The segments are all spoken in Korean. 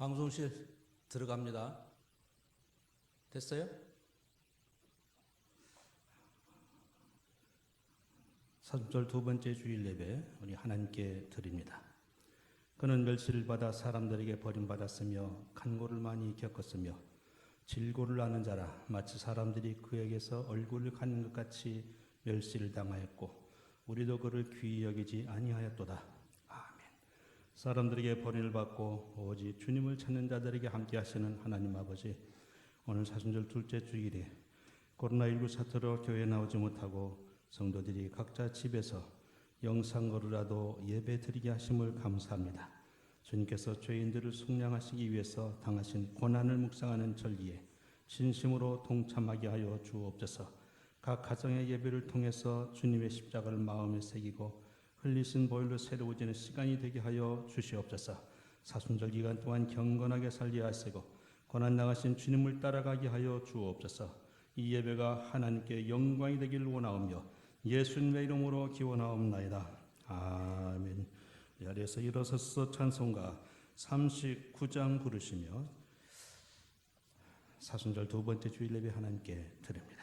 방송실 들어갑니다. 됐어요? 사순절 두 번째 주일 예배 우리 하나님께 드립니다. 그는 멸시를 받아 사람들에게 버림받았으며 간고를 많이 겪었으며 질고를 아는 자라 마치 사람들이 그에게서 얼굴을 가는 것 같이 멸시를 당하였고 우리도 그를 귀히 여기지 아니하였도다. 아멘. 사람들에게 버림을 받고 오직 주님을 찾는 자들에게 함께 하시는 하나님 아버지, 오늘 사순절 둘째 주일에 코로나19 사태로 교회에 나오지 못하고 성도들이 각자 집에서 영상으로라도 예배 드리게 하심을 감사합니다. 주님께서 죄인들을 속량하시기 위해서 당하신 고난을 묵상하는 절기에 진심으로 동참하게 하여 주옵소서. 각 가정의 예배를 통해서 주님의 십자가를 마음에 새기고 흘리신 보혈로 새로워지는 시간이 되게 하여 주시옵소서. 사순절 기간 동안 경건하게 살게 하시고 고난 당하신 주님을 따라가게 하여 주옵소서. 이 예배가 하나님께 영광이 되기를 원하오며 예수님의 이름으로 기원하옵나이다. 아멘. 이 자리에서 일어서서 찬송가 39장 부르시며 사순절 두 번째 주일 예배 하나님께 드립니다.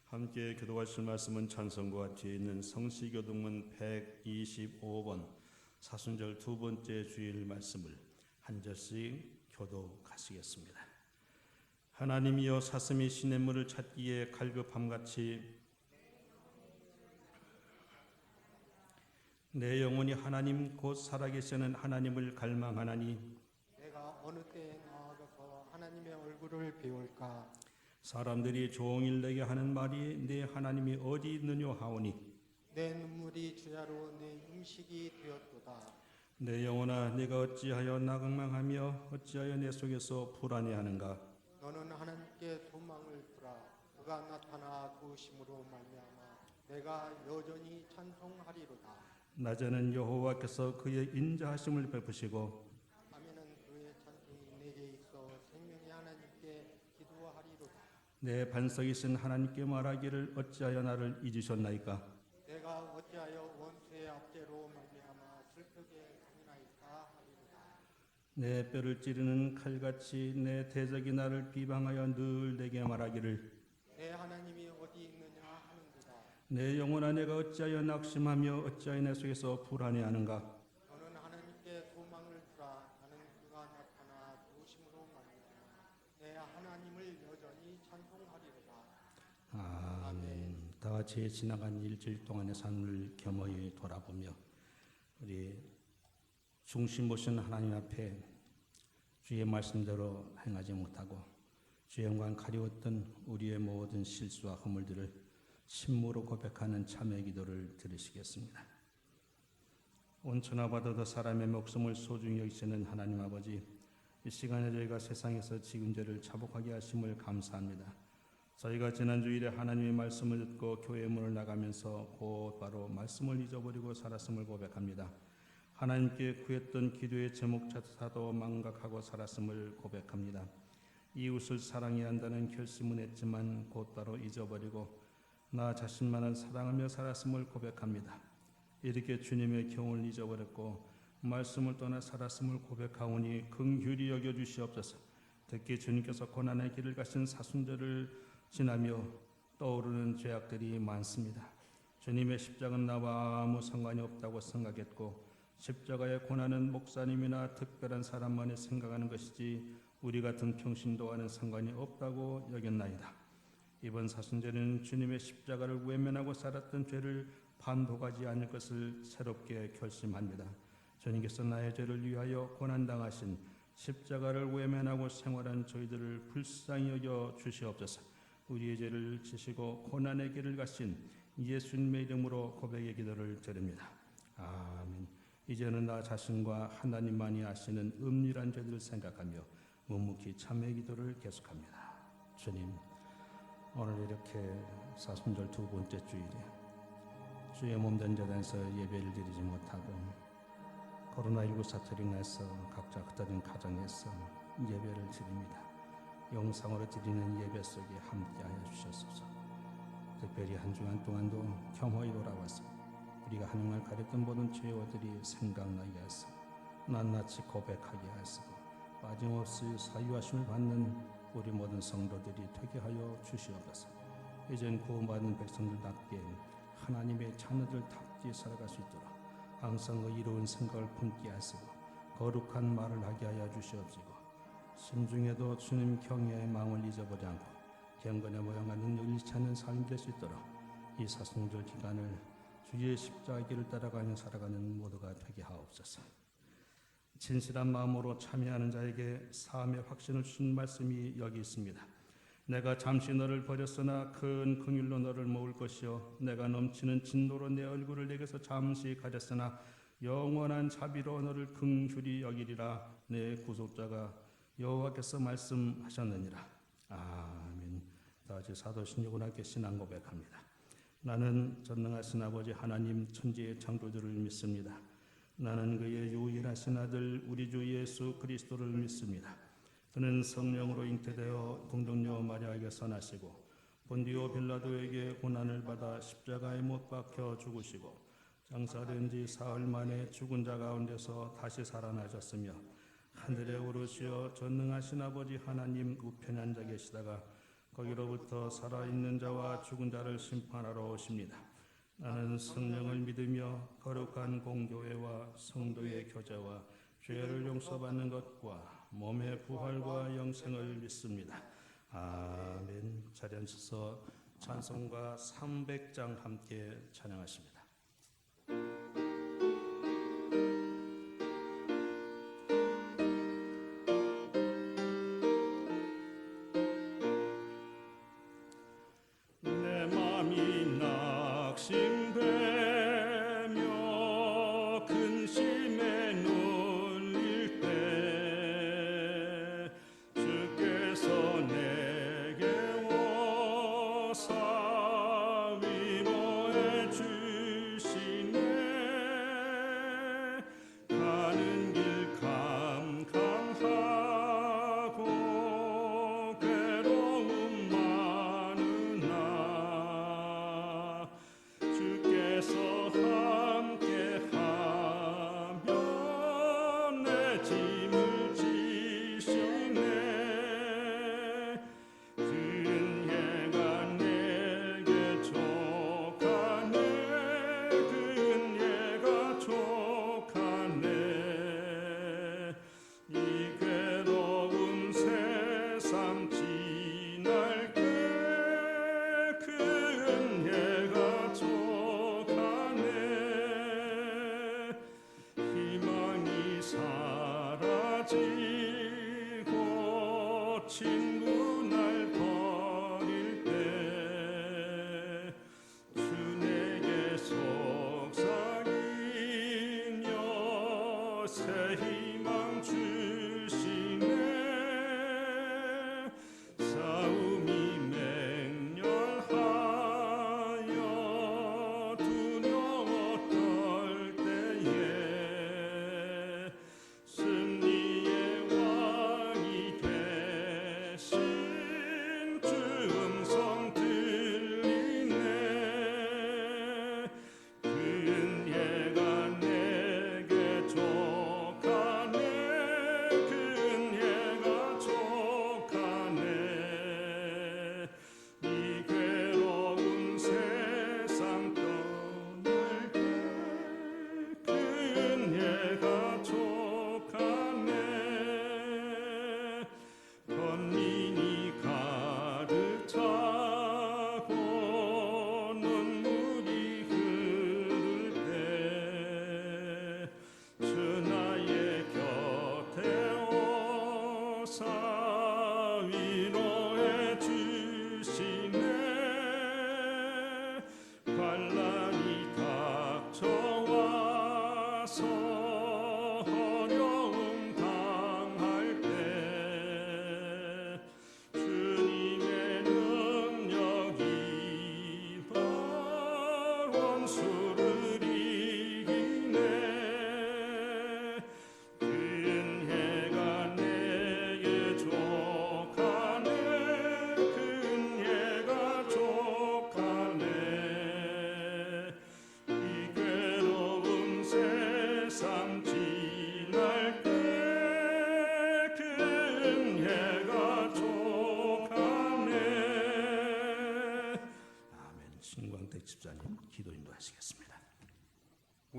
함께 교도하실 말씀은 찬송가 뒤에 있는 성시교동문 125번 사순절 두 번째 주일 말씀을 한 절씩 교도하시겠습니다. 하나님이여 사슴이 시냇물을 찾기에 갈급함같이 내 영혼이 하나님 곧 살아계시는 하나님을 갈망하나니 내가 어느 때에 나아가서 하나님의 얼굴을 배울까. 사람들이 종일 내게 하는 말이 내 하나님이 어디 있느냐 하오니 내 눈물이 주야로 내 음식이 되었도다. 내 영혼아 내가 어찌하여 나강망하며 어찌하여 내 속에서 불안해하는가. 너는 하나님께 소망을 두라. 그가 나타나 도우심으로 말미암아 내가 여전히 찬송하리로다. 낮에는 여호와께서 그의 인자하심을 베푸시고 밤에는 그의 찬송이 내게 있어 생명의 하나님께 기도하리로다. 내 반석이신 하나님께 말하기를 어찌하여 나를 잊으셨나이까. 내가 어찌하여 원수의 압제로 말미암아 슬프게 강인하이까 하리로다. 내 뼈를 찌르는 칼같이 내 대적이 나를 비방하여 늘 내게 말하기를 내 하나님이 어디 있느냐 하는도다. 내 영혼아 내가 어찌하여 낙심하며 어찌하여 내 속에서 불안해하는가. 너는 하나님께 소망을 두라. 나는 그가 나타나 도우심으로 말미암아 내 하나님을 여전히 찬송하리로다. 아멘. 다 같이 지나간 일주일 동안의 삶을 겸허히 돌아보며 우리 중심 보신 하나님 앞에 주의 말씀대로 행하지 못하고 주의 영광 가리웠던 우리의 모든 실수와 허물들을 심무로 고백하는 참회 기도를 드리시겠습니다. 온천하 받아도 사람의 목숨을 소중히 여기시는 하나님 아버지, 이 시간에 저희가 세상에서 지은 죄를 자복하게 하심을 감사합니다. 저희가 지난 주일에 하나님의 말씀을 듣고 교회 문을 나가면서 곧바로 말씀을 잊어버리고 살았음을 고백합니다. 하나님께 구했던 기도의 제목조차도 망각하고 살았음을 고백합니다. 이웃을 사랑해야 한다는 결심은 했지만 곧바로 잊어버리고 나 자신만을 사랑하며 살았음을 고백합니다. 이렇게 주님의 경을 잊어버렸고 말씀을 떠나 살았음을 고백하오니 긍휼히 여겨주시옵소서. 특히 주님께서 고난의 길을 가신 사순절을 지나며 떠오르는 죄악들이 많습니다. 주님의 십자가는 나와 아무 상관이 없다고 생각했고 십자가의 고난은 목사님이나 특별한 사람만이 생각하는 것이지 우리 같은 평신도와는 상관이 없다고 여겼나이다. 이번 사순절은 주님의 십자가를 외면하고 살았던 죄를 반복하지 않을 것을 새롭게 결심합니다. 주님께서 나의 죄를 위하여 고난당하신 십자가를 외면하고 생활한 저희들을 불쌍히 여겨 주시옵소서. 우리의 죄를 지시고 고난의 길을 가신 예수님의 이름으로 고백의 기도를 드립니다. 아멘. 이제는 나 자신과 하나님만이 아시는 은밀한 죄들을 생각하며 묵묵히 참회의 기도를 계속합니다. 주님, 오늘 이렇게 사순절 두 번째 주일에 주의 몸된 재단에서 예배를 드리지 못하고 코로나19 사태로 인해서 각자 흩어진 가정에서 예배를 드립니다. 영상으로 드리는 예배 속에 함께하여 주셨소서. 특별히 한 주간 동안도 겸허히 돌아와서 우리가 하나님을 가렸던 모든 죄와들이 생각나게 하시고 낱낱이 고백하게 하시고 빠짐없이 사유하심을 받는 우리 모든 성도들이 되게 하여 주시옵소서. 이젠 구원받은 백성들답게 하나님의 자녀들답게 살아갈 수 있도록 항상 의로운 생각을 품게 하시고 거룩한 말을 하게 하여 주시옵시고 심중에도 주님 경외의 마음을 잊어버리지 않고 경건의 모양과 능력을 잃지 않는 삶이 될 수 있도록 이 사순절 기간을 주의 십자가의 길을 따라가며 살아가는 모두가 되게 하옵소서. 진실한 마음으로 참여하는 자에게 사함의 확신을 주신 말씀이 여기 있습니다. 내가 잠시 너를 버렸으나 큰 긍휼로 너를 모을 것이요 내가 넘치는 진노로 내 얼굴을 내게서 잠시 가렸으나 영원한 자비로 너를 긍휼히 여기리라. 내 구속자가 여호와께서 말씀하셨느니라. 아멘. 다시 사도 신유군에게 신앙 고백합니다. 나는 전능하신 아버지 하나님 천지의 창조주를 믿습니다. 나는 그의 유일하신 아들 우리 주 예수 그리스도를 믿습니다. 그는 성령으로 잉태되어 동정녀 마리아에게서 나시고 본디오 빌라도에게 고난을 받아 십자가에 못 박혀 죽으시고 장사된 지 사흘 만에 죽은 자 가운데서 다시 살아나셨으며 하늘에 오르시어 전능하신 아버지 하나님 우편에 앉아 계시다가 거기로부터 살아있는 자와 죽은 자를 심판하러 오십니다. 나는 성령을 믿으며 거룩한 공교회와 성도의 교제와 죄를 용서받는 것과 몸의 부활과 영생을 믿습니다. 아멘. 자리에 앉으셔서 찬송가 300장 함께 찬양하십니다. 내 맘이 낙심되며 근심에 눌릴 때 주께서 내게 오사 위로해 주시네. 가는 길 캄캄하고 괴로움 많으나 주께서 함께하며 내 짐을 지시네. 그은혜가 내게 족하네. 그은혜가 족하네. 이 괴로운 세상 지날 때 그은혜가 족하네. 희망이 사라지고 친구 날 버릴 때 주 내게 속삭이며 새 희망 주시네. 싸움이 맹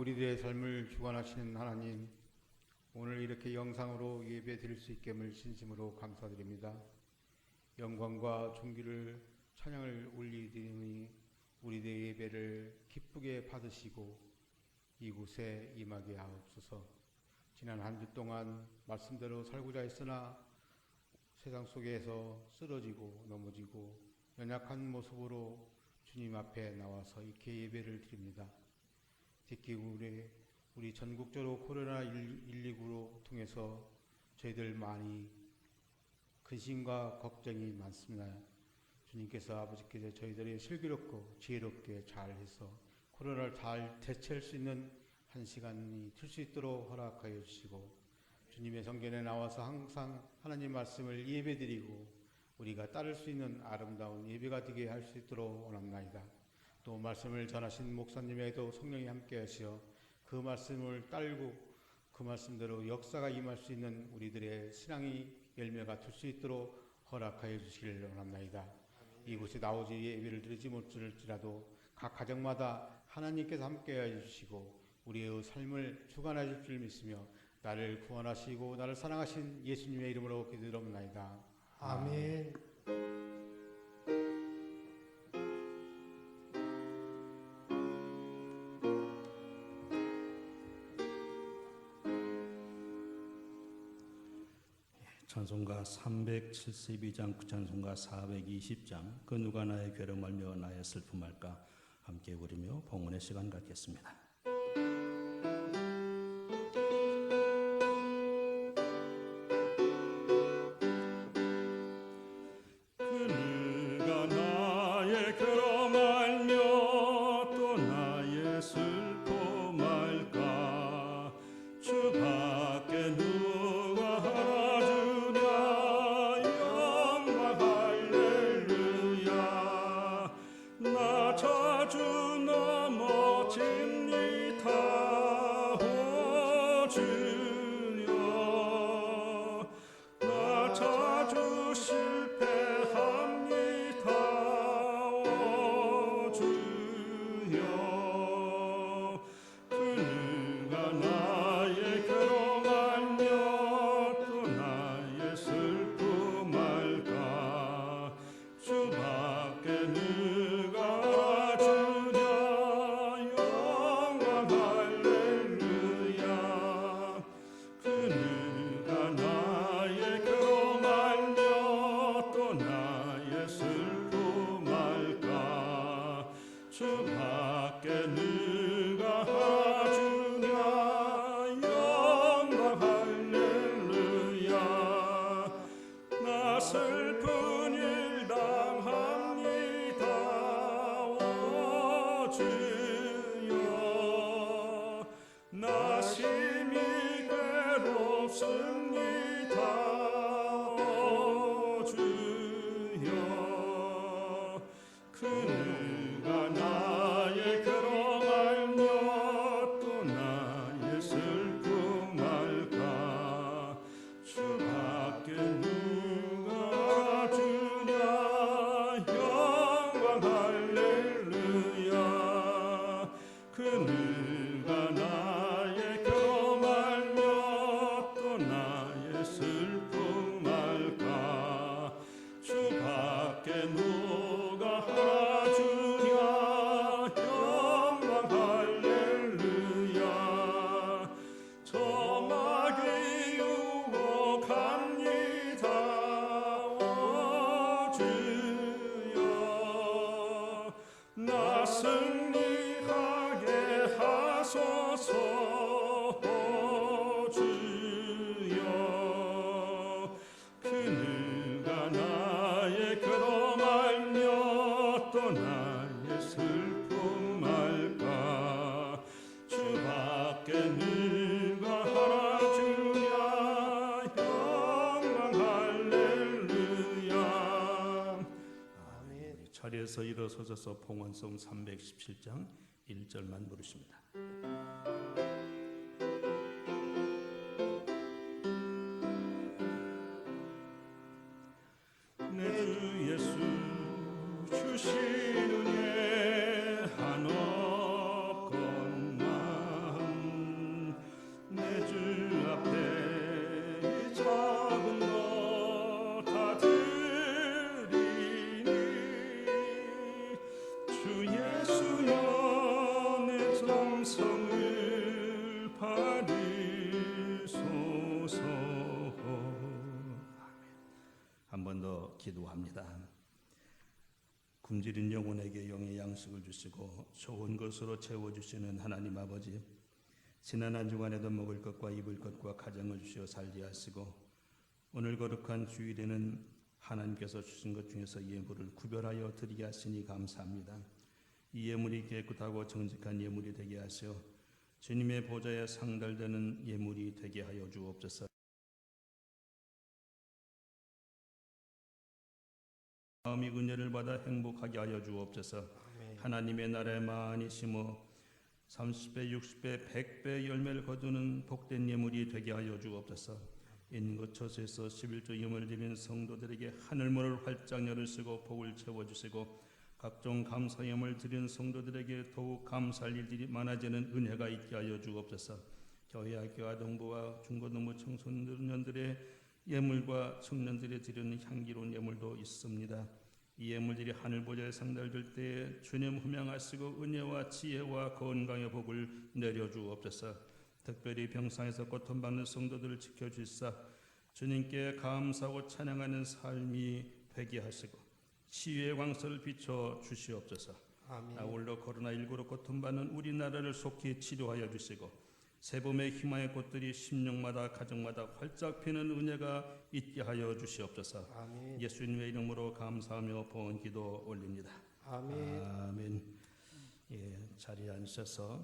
우리들의 삶을 주관하시는 하나님, 오늘 이렇게 영상으로 예배 드릴 수 있게임을 진심으로 감사드립니다. 영광과 존귀를 찬양을 올리드리니 우리들의 예배를 기쁘게 받으시고 이곳에 임하게 하옵소서. 지난 한 주 동안 말씀대로 살고자 했으나 세상 속에서 쓰러지고 넘어지고 연약한 모습으로 주님 앞에 나와서 이렇게 예배를 드립니다. 특히 우리 전국적으로 코로나19로 통해서 저희들 많이 근심과 걱정이 많습니다. 주님께서 아버지께서 저희들이 슬기롭고 지혜롭게 잘해서 코로나를 잘 대처할 수 있는 한 시간이 될 수 있도록 허락하여 주시고, 주님의 성전에 나와서 항상 하나님 말씀을 예배드리고 우리가 따를 수 있는 아름다운 예배가 되게 할 수 있도록 원합나이다. 또 말씀을 전하신 목사님에게도 성령이 함께 하시어 그 말씀을 따르고 그 말씀대로 역사가 임할 수 있는 우리들의 신앙이 열매가 될 수 있도록 허락하여 주시기를 원합나이다. 이곳에 나오지 예배를 드리지 못할지라도 각 가정마다 하나님께서 함께하여 주시고 우리의 삶을 주관하실 줄 믿으며 나를 구원하시고 나를 사랑하신 예수님의 이름으로 기도드립나이다. 아멘. 찬송가 372장, 찬송가 420장, 그 누가 나의 괴로움 알며 나의 슬픔 알까, 함께 부르며 봉헌의 시간 갖겠습니다. 자리에서 일어서셔서 봉헌송 317장 1절만 부르십니다. 내 주 예수 주신 은혜 한없 건나 굶주린 영혼에게 영의 양식을 주시고 좋은 것으로 채워주시는 하나님 아버지, 지난 한 주간에도 먹을 것과 입을 것과 가정을 주시어 살게 하시고 오늘 거룩한 주일에는 하나님께서 주신 것 중에서 예물을 구별하여 드리게 하시니 감사합니다. 이 예물이 깨끗하고 정직한 예물이 되게 하시어 주님의 보좌에 상달되는 예물이 되게 하여 주옵소서. 마음이 은혜를 받아 행복하게 하여 주옵소서. 하나님의 나라에 많이 심어 30배, 60배, 100배 열매를 거두는 복된 예물이 되게 하여 주옵소서. 있는 것 처소에서 11조 예물을 드리는 성도들에게 하늘문을 활짝 열으시고 복을 채워주시고 각종 감사 예물 드리는 성도들에게 더욱 감사할 일들이 많아지는 은혜가 있게 하여 주옵소서. 교회 학교와 동부와 중고등부 청소년들의 예물과 청년들이 드리는 향기로운 예물도 있습니다. 이 예물들이 하늘 보좌에 상달될 때에 주님 흠양하시고 은혜와 지혜와 건강의 복을 내려 주옵소서. 특별히 병상에서 고통받는 성도들을 지켜주시사 주님께 감사하고 찬양하는 삶이 되게 하시고 치유의 광선을 비춰 주시옵소서. 아멘. 아울러 코로나19로 고통받는 우리나라를 속히 치료하여 주시고 새봄의 희망의 꽃들이 심령마다 가정마다 활짝 피는 은혜가 있게 하여 주시옵소서. 아멘. 예수님의 이름으로 감사하며 봉헌 기도 올립니다. 아멘. 아멘. 예, 자리에 앉으셔서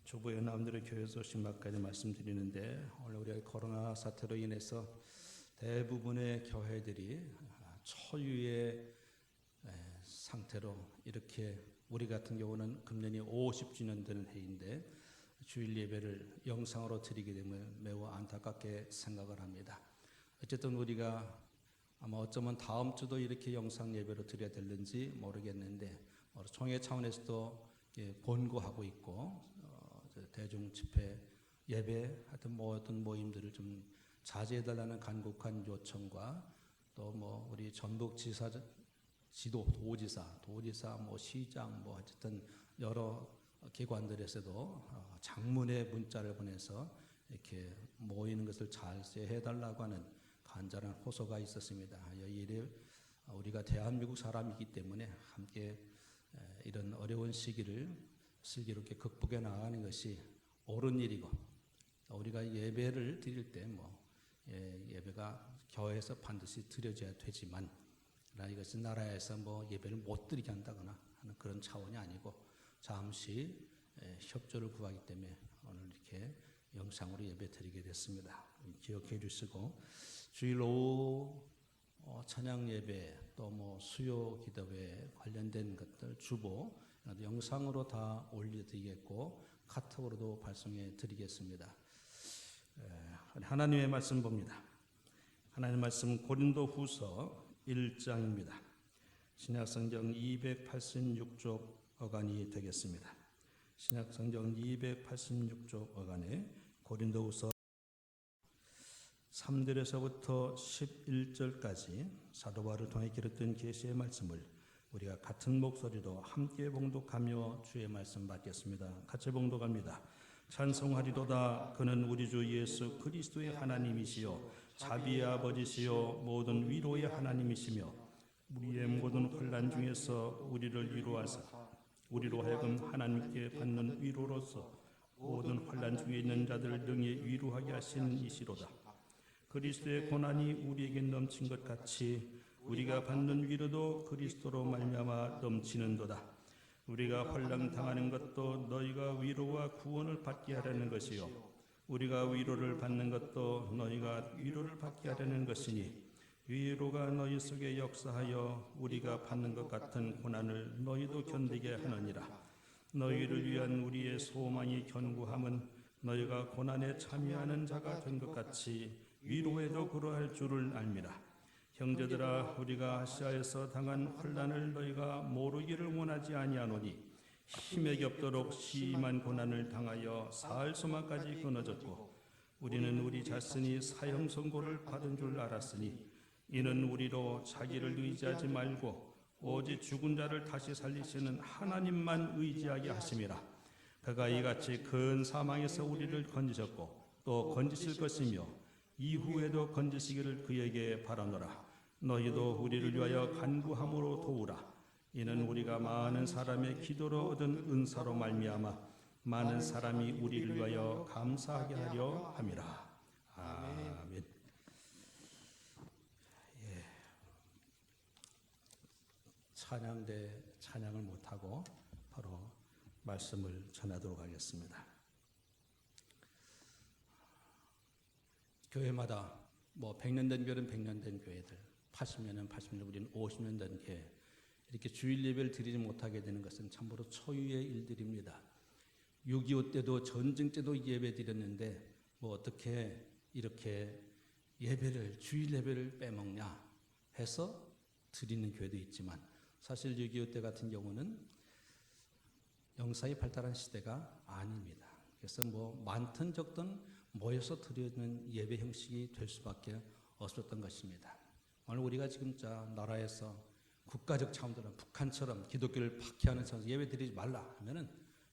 주부의 남들의 교회 소식 몇 가지 말씀드리는데, 오늘 우리가 코로나 사태로 인해서 대부분의 교회들이 초유의 상태로, 이렇게 우리 같은 경우는 금년이 50주년 되는 해인데 주일 예배를 영상으로 드리게 되면 매우 안타깝게 생각을 합니다. 어쨌든 우리가 아마 어쩌면 다음 주도 이렇게 영상 예배로 드려야 될는지 모르겠는데 총회 차원에서도 권고하고 있고 대중 집회 예배 하여튼 모든 모임들을 좀 자제해달라는 간곡한 요청과 또 뭐 우리 전북지사 도지사 뭐 시장 뭐 어쨌든 여러 기관들에서도 장문의 문자를 보내서 이렇게 모이는 것을 자제해달라고 하는 간절한 호소가 있었습니다. 이 일에 우리가 대한민국 사람이기 때문에 함께 이런 어려운 시기를 슬기롭게 극복해 나가는 것이 옳은 일이고, 우리가 예배를 드릴 때 예배가 교회에서 반드시 드려져야 되지만 이것은 나라에서 예배를 못 드리게 한다거나 하는 그런 차원이 아니고 잠시 협조를 구하기 때문에 오늘 이렇게 영상으로 예배 드리게 됐습니다. 기억해 주시고 주일 오후 찬양 예배 또 수요 기도회 관련된 것들 주보 영상으로 다 올려드리겠고 카톡으로도 발송해 드리겠습니다. 하나님의 말씀 봅니다. 하나님의 말씀 고린도후서 1장입니다. 신약성경 286쪽 어간이 되겠습니다. 신약성경 286쪽 어간에 고린도후서 3절에서부터 11절까지 사도 바울을 통해 기록된 계시의 말씀을 우리가 같은 목소리로 함께 봉독하며 주의 말씀 받겠습니다. 같이 봉독합니다. 찬송하리로다. 그는 우리 주 예수 그리스도의 하나님이시요 자비의 아버지시요 모든 위로의 하나님이시며 우리의 모든 환난 중에서 우리를 위로하사 우리로 하여금 하나님께 받는 위로로서 모든 환난 중에 있는 자들을 능히 위로하게 하시는 이시로다. 그리스도의 고난이 우리에게 넘친 것 같이 우리가 받는 위로도 그리스도로 말미암아 넘치는도다. 우리가 환난 당하는 것도 너희가 위로와 구원을 받게 하려는 것이요 우리가 위로를 받는 것도 너희가 위로를 받게 하려는 것이니 위로가 너희 속에 역사하여 우리가 받는 것 같은 고난을 너희도 견디게 하느니라. 너희를 위한 우리의 소망이 견고함은 너희가 고난에 참여하는 자가 된 것 같이 위로에도 그러할 줄을 알미라. 형제들아, 우리가 아시아에서 당한 환난을 너희가 모르기를 원하지 아니하노니 힘에 겹도록 심한 고난을 당하여 사흘 소망까지 끊어졌고 우리는 우리 자신이 사형 선고를 받은 줄 알았으니 이는 우리로 자기를 의지하지 말고 오직 죽은 자를 다시 살리시는 하나님만 의지하게 하심이라. 그가 이같이 큰 사망에서 우리를 건지셨고 또 건지실 것이며 이후에도 건지시기를 그에게 바라노라. 너희도 우리를 위하여 간구함으로 도우라. 이는 우리가 많은 사람의 기도로 얻은 은사로 말미암아 많은 사람이 우리를 위하여 감사하게 하려 함이라. 아멘. 예. 찬양을 못하고 바로 말씀을 전하도록 하겠습니다. 교회마다 뭐 100년 된 교회는 100년 된 교회들, 80년은 80년, 우리는 50년 된 교회, 이렇게 주일 예배를 드리지 못하게 되는 것은 참으로 초유의 일들입니다. 6.25 때도 전쟁 때도 예배 드렸는데 뭐 어떻게 이렇게 주일 예배를 빼먹냐 해서 드리는 교회도 있지만, 사실 6.25 때 같은 경우는 영상이 발달한 시대가 아닙니다. 그래서 뭐 많든 적든 모여서 드리는 예배 형식이 될 수밖에 없었던 것입니다. 오늘 우리가 지금 나라에서 국가적 차원으로 북한처럼 기독교를 박해하는 차원에서 예배 드리지 말라 하면은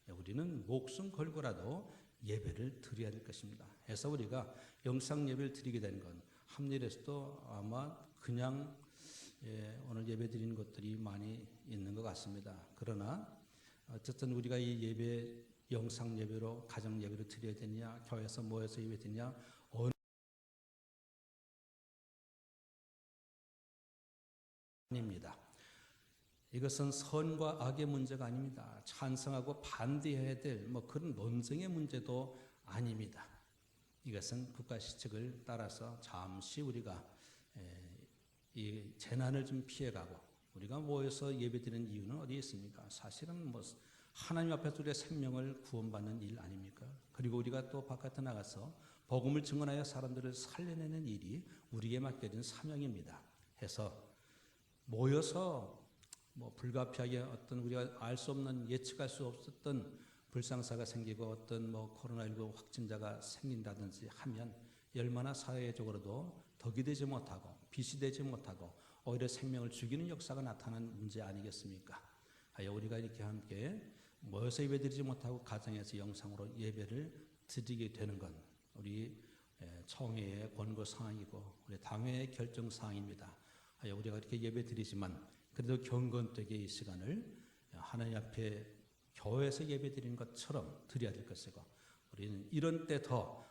우리는 목숨 걸고라도 예배를 드려야 될 것입니다. 해서 우리가 영상 예배를 드리게 된 건 함일에서도 아마 그냥 오늘 예배 드리는 것들이 많이 있는 것 같습니다. 그러나 어쨌든 우리가 이 예배 영상 예배로 가정 예배로 드려야 되냐, 교회에서 모여서 예배 드리냐, 아닙니다. 이것은 선과 악의 문제가 아닙니다. 찬성하고 반대해야 될 그런 논쟁의 문제도 아닙니다. 이것은 국가 시책을 따라서 잠시 우리가 이 재난을 좀 피해가고 우리가 모여서 예배드리는 이유는 어디에 있습니까? 사실은 하나님 앞에서 우리의 생명을 구원받는 일 아닙니까? 그리고 우리가 또 바깥에 나가서 복음을 증언하여 사람들을 살려내는 일이 우리에게 맡겨진 사명입니다. 해서 모여서 불가피하게 어떤 우리가 알 수 없는, 예측할 수 없었던 불상사가 생기고 어떤 코로나19 확진자가 생긴다든지 하면 얼마나 사회적으로도 덕이 되지 못하고 빛이 되지 못하고 오히려 생명을 죽이는 역사가 나타나는 문제 아니겠습니까? 하여 우리가 이렇게 함께 모여서 예배드리지 못하고 가정에서 영상으로 예배를 드리게 되는 건 우리 총회의 권고 사항이고 우리 당회의 결정 사항입니다. 하여 우리가 이렇게 예배드리지만 그래도 경건되게 이 시간을 하나님 앞에 교회에서 예배드리는 것처럼 드려야 될 것이고, 우리는 이런 때 더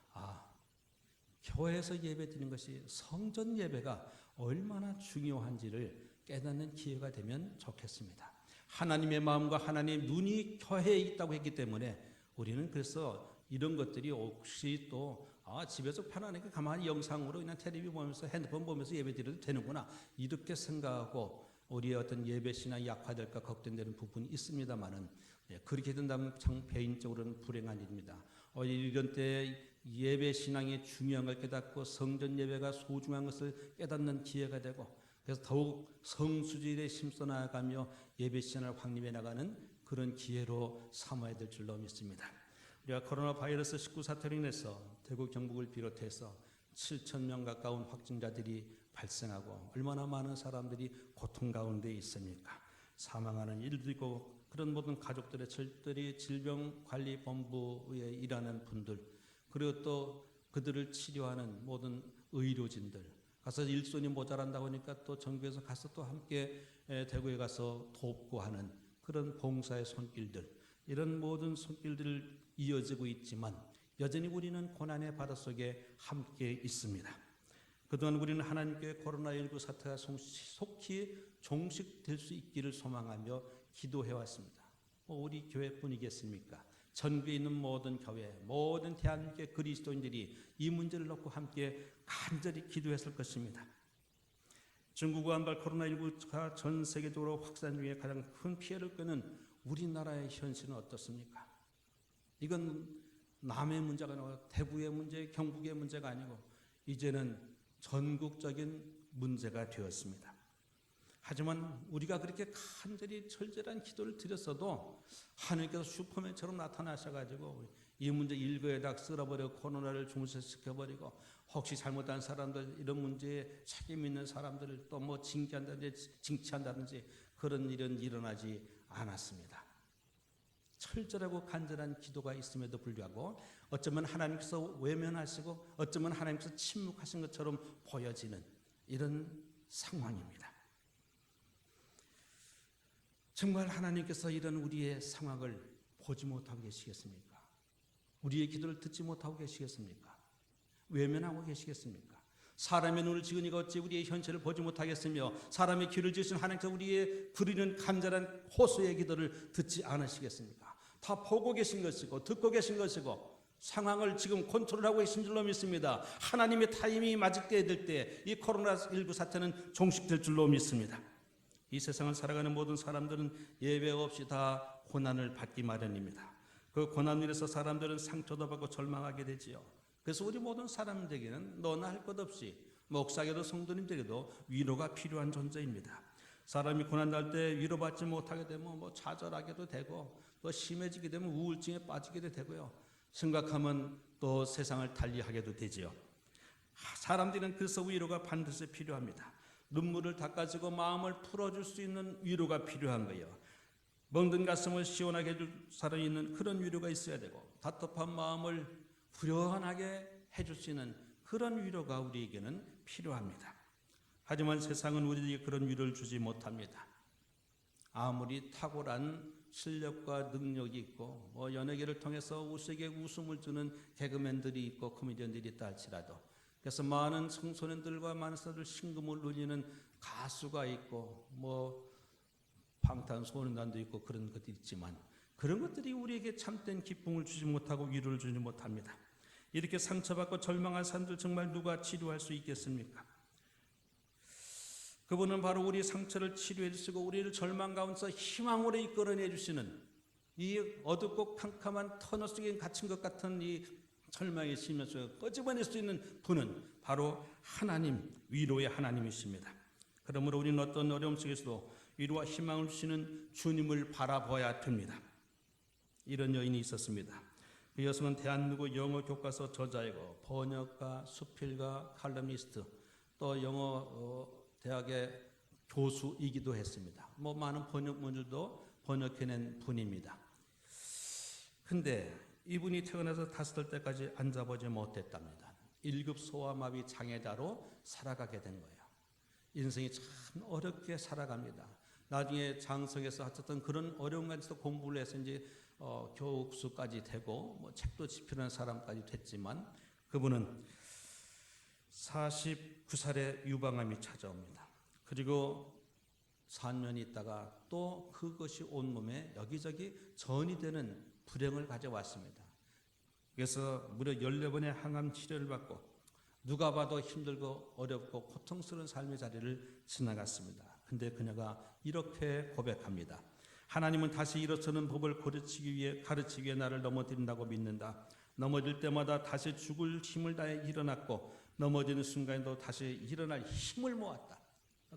교회에서 예배드리는 것이 성전 예배가 얼마나 중요한지를 깨닫는 기회가 되면 좋겠습니다. 하나님의 마음과 하나님의 눈이 교회에 있다고 했기 때문에 우리는 그래서 이런 것들이 혹시 또 집에서 편안하게 가만히 영상으로 그냥 텔레비 보면서 핸드폰 보면서 예배드려도 되는구나 이렇게 생각하고 우리의 어떤 예배 신앙이 약화될까 걱정되는 부분이 있습니다만은 그렇게 된다면 참 개인적으로는 불행한 일입니다. 이런 때 예배 신앙이 중요한 걸 깨닫고 성전 예배가 소중한 것을 깨닫는 기회가 되고, 그래서 더욱 성수질에 심써 나아가며 예배 신앙을 확립해 나가는 그런 기회로 삼아야 될 줄로 믿습니다. 우리가 코로나 바이러스 19 사태로 인해서 대구 경북을 비롯해서 7,000명 가까운 확진자들이 발생하고 얼마나 많은 사람들이 고통 가운데 있습니까? 사망하는 일도 있고, 그런 모든 가족들의 절들이 질병관리본부에 일하는 분들, 그리고 또 그들을 치료하는 모든 의료진들, 가서 일손이 모자란다고 하니까 또 전국에서 가서 또 함께 대구에 가서 돕고 하는 그런 봉사의 손길들, 이런 모든 손길들을 이어지고 있지만 여전히 우리는 고난의 바다 속에 함께 있습니다. 그동안 우리는 하나님께 코로나19 사태가 속히 종식될 수 있기를 소망하며 기도해왔습니다. 우리 교회뿐이겠습니까? 전국에 있는 모든 교회, 모든 대한민국의 그리스도인들이 이 문제를 놓고 함께 간절히 기도했을 것입니다. 중국 우한발 코로나19가 전 세계적으로 확산 중에 가장 큰 피해를 끄는 우리나라의 현실은 어떻습니까? 이건 남의 문제가 아니고 대구의 문제, 경북의 문제가 아니고 이제는 전국적인 문제가 되었습니다. 하지만 우리가 그렇게 간절히 절절한 기도를 드렸어도 하나님께서 슈퍼맨처럼 나타나셔가지고 이 문제 일거에다 쓸어버리고 코로나를 중단시켜버리고 혹시 잘못한 사람들, 이런 문제에 책임 있는 사람들을 또 징치한다든지 그런 일은 일어나지 않았습니다. 철저하고 간절한 기도가 있음에도 불구하고 어쩌면 하나님께서 외면하시고 어쩌면 하나님께서 침묵하신 것처럼 보여지는 이런 상황입니다. 정말 하나님께서 이런 우리의 상황을 보지 못하고 계시겠습니까? 우리의 기도를 듣지 못하고 계시겠습니까? 외면하고 계시겠습니까? 사람의 눈을 지으니까 어찌 우리의 현실을 보지 못하겠으며 사람의 귀를 지으신 하나님께서 우리의 부리는 간절한 호소의 기도를 듣지 않으시겠습니까? 다 보고 계신 것이고 듣고 계신 것이고 상황을 지금 컨트롤하고 계신 줄로 믿습니다. 하나님의 타임이 맞을 때 될 때 이 코로나19 사태는 종식될 줄로 믿습니다. 이 세상을 살아가는 모든 사람들은 예외 없이 다 고난을 받기 마련입니다. 그 고난으로 인해서 사람들은 상처도 받고 절망하게 되지요. 그래서 우리 모든 사람들에게는 너나 할 것 없이 목사에게도 성도님들에게도 위로가 필요한 존재입니다. 사람이 고난날 때 위로받지 못하게 되면 좌절하게도 되고 또 심해지게 되면 우울증에 빠지게도 되고요. 심각하면 또 세상을 달리하게도 되지요. 사람들은 그래서 위로가 반드시 필요합니다. 눈물을 닦아주고 마음을 풀어줄 수 있는 위로가 필요한 거예요. 멍든 가슴을 시원하게 해줄 사람이 있는 그런 위로가 있어야 되고 답답한 마음을 후련하게 해줄 수 있는 그런 위로가 우리에게는 필요합니다. 하지만 세상은 우리에게 그런 위로를 주지 못합니다. 아무리 탁월한 실력과 능력이 있고 연예계를 통해서 우리에게 웃음을 주는 개그맨들이 있고 코미디언들이 있다 할지라도 그래서 많은 청소년들과 많은 사람들 심금을 울리는 가수가 있고 방탄소년단도 있고 그런 것들이 있지만 그런 것들이 우리에게 참된 기쁨을 주지 못하고 위로를 주지 못합니다. 이렇게 상처받고 절망한 사람들 정말 누가 치료할 수 있겠습니까? 그분은 바로 우리 상처를 치료해 주시고 우리를 절망 가운데서 희망으로 이끌어내 주시는 이 어둡고 캄캄한 터널 속에 갇힌 것 같은 이 절망의 심에서 꺼집어낼 수 있는 분은 바로 하나님, 위로의 하나님이십니다. 그러므로 우리는 어떤 어려움 속에서도 위로와 희망을 주시는 주님을 바라봐야 됩니다. 이런 여인이 있었습니다. 그 여성은 대한민국 영어 교과서 저자이고 번역가, 수필가, 칼럼니스트 또 영어 대학의 교수이기도 했습니다. 많은 번역문들도 번역해낸 분입니다. 근데 이분이 태어나서 5살 때까지 앉아보지 못했답니다. 1급 소아마비 장애자로 살아가게 된 거예요. 인생이 참 어렵게 살아갑니다. 나중에 장성에서 하셨던 그런 어려운 가운데서 공부를 해서 이제 교육수까지 되고 책도 집필하는 사람까지 됐지만 그분은 49살에 유방암이 찾아옵니다. 그리고 4년 있다가 또 그것이 온몸에 여기저기 전이 되는 불행을 가져왔습니다. 그래서 무려 14번의 항암 치료를 받고 누가 봐도 힘들고 어렵고 고통스러운 삶의 자리를 지나갔습니다. 근데 그녀가 이렇게 고백합니다. 하나님은 다시 일어서는 법을 가르치기 위해 나를 넘어뜨린다고 믿는다. 넘어질 때마다 다시 죽을 힘을 다해 일어났고 넘어지는 순간에도 다시 일어날 힘을 모았다.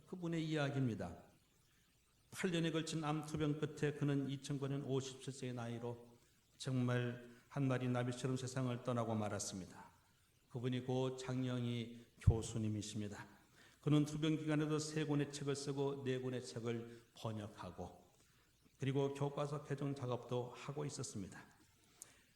그분의 이야기입니다. 8년에 걸친 암투병 끝에 그는 2009년 57세의 나이로 정말 한 마리 나비처럼 세상을 떠나고 말았습니다. 그분이 고 장영희 교수님이십니다. 그는 투병 기간에도 3권의 책을 쓰고 4권의 책을 번역하고 그리고 교과서 개정 작업도 하고 있었습니다.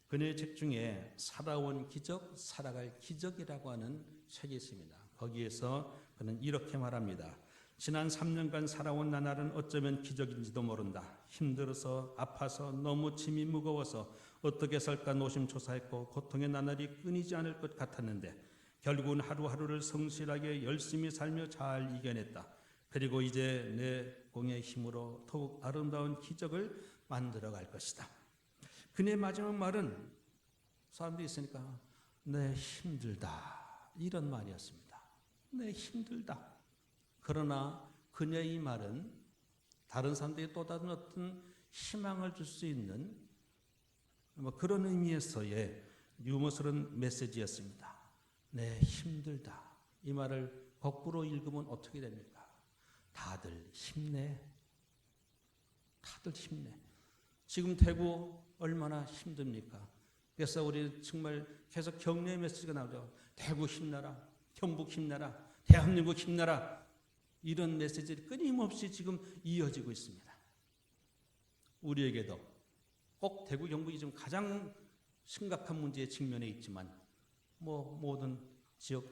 그녀의 책 중에 살아온 기적, 살아갈 기적이라고 하는 책이 있습니다. 거기에서 그는 이렇게 말합니다. 지난 3년간 살아온 나날은 어쩌면 기적인지도 모른다. 힘들어서 아파서 너무 짐이 무거워서 어떻게 살까 노심초사했고 고통의 나날이 끊이지 않을 것 같았는데 결국은 하루하루를 성실하게 열심히 살며 잘 이겨냈다. 그리고 이제 내 공의 힘으로 더욱 아름다운 기적을 만들어갈 것이다. 그의 마지막 말은 사람들이 있으니까 내 힘들다 이런 말이었습니다. 내 힘들다. 그러나 그녀의 이 말은 다른 사람들이 또 다른 어떤 희망을 줄 수 있는 그런 의미에서의 유머스러운 메시지였습니다. 내 힘들다. 이 말을 거꾸로 읽으면 어떻게 됩니까? 다들 힘내. 다들 힘내. 지금 대구 얼마나 힘듭니까? 그래서 우리 정말 계속 격려의 메시지가 나오죠. 대구 힘내라. 경북 힘내라. 대한민국 힘내라. 이런 메시지를 끊임없이 지금 이어지고 있습니다. 우리에게도 꼭 대구 경북이 좀 가장 심각한 문제에 직면해 있지만 모든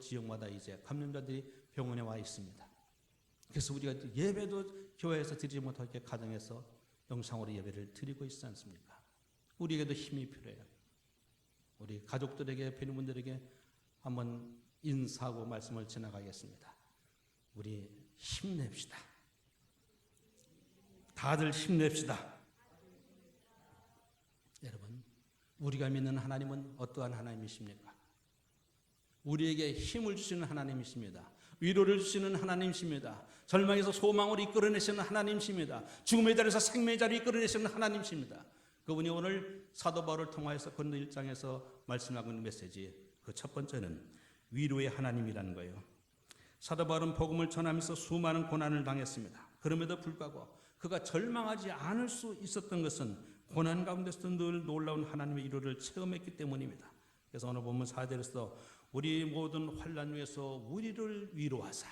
지역마다 이제 감염자들이 병원에 와 있습니다. 그래서 우리가 예배도 교회에서 드리지 못하게 가정에서 영상으로 예배를 드리고 있지 않습니까? 우리에게도 힘이 필요해요. 우리 가족들에게, 옆에 있는 분들에게 한번 인사하고 말씀을 지나가겠습니다. 우리 힘냅시다. 다들 힘냅시다. 여러분, 우리가 믿는 하나님은 어떠한 하나님이십니까? 우리에게 힘을 주시는 하나님이십니다. 위로를 주시는 하나님이십니다. 절망에서 소망으로 이끌어내시는 하나님이십니다. 죽음의 자리에서 생명의 자리를 이끌어내시는 하나님이십니다. 그분이 오늘 사도 바울을 통하여서 고린도 1장에서 말씀하고 있는 메시지, 그 첫 번째는 위로의 하나님이라는 거예요. 사도 바울은 복음을 전하면서 수많은 고난을 당했습니다. 그럼에도 불구하고 그가 절망하지 않을 수 있었던 것은 고난 가운데서도 늘 놀라운 하나님의 위로를 체험했기 때문입니다. 그래서 오늘 본문 4절에서 우리 모든 환난 중에서 우리를 위로하사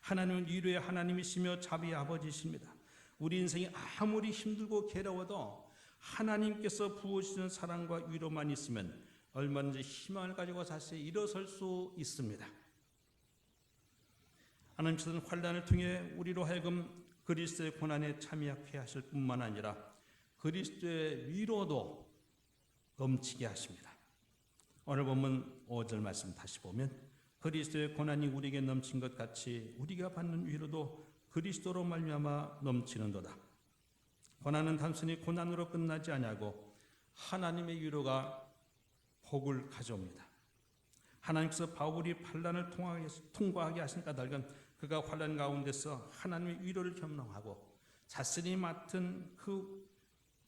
하나님은 위로의 하나님이시며 자비의 아버지이십니다. 우리 인생이 아무리 힘들고 괴로워도 하나님께서 부어주시는 사랑과 위로만 있으면 얼마든지 희망을 가지고 다시 일어설 수 있습니다. 하나님께서는 환난을 통해 우리로 하여금 그리스도의 고난에 참여하게 하실 뿐만 아니라 그리스도의 위로도 넘치게 하십니다. 오늘 본문 5절 말씀 다시 보면 그리스도의 고난이 우리에게 넘친 것 같이 우리가 받는 위로도 그리스도로 말미암아 넘치는도다. 고난은 단순히 고난으로 끝나지 아니하고 하나님의 위로가 복을 가져옵니다. 하나님께서 바울이 환난을 통과하게 하신 까닭은 그가 환난 가운데서 하나님의 위로를 겸용하고 자신이 맡은 그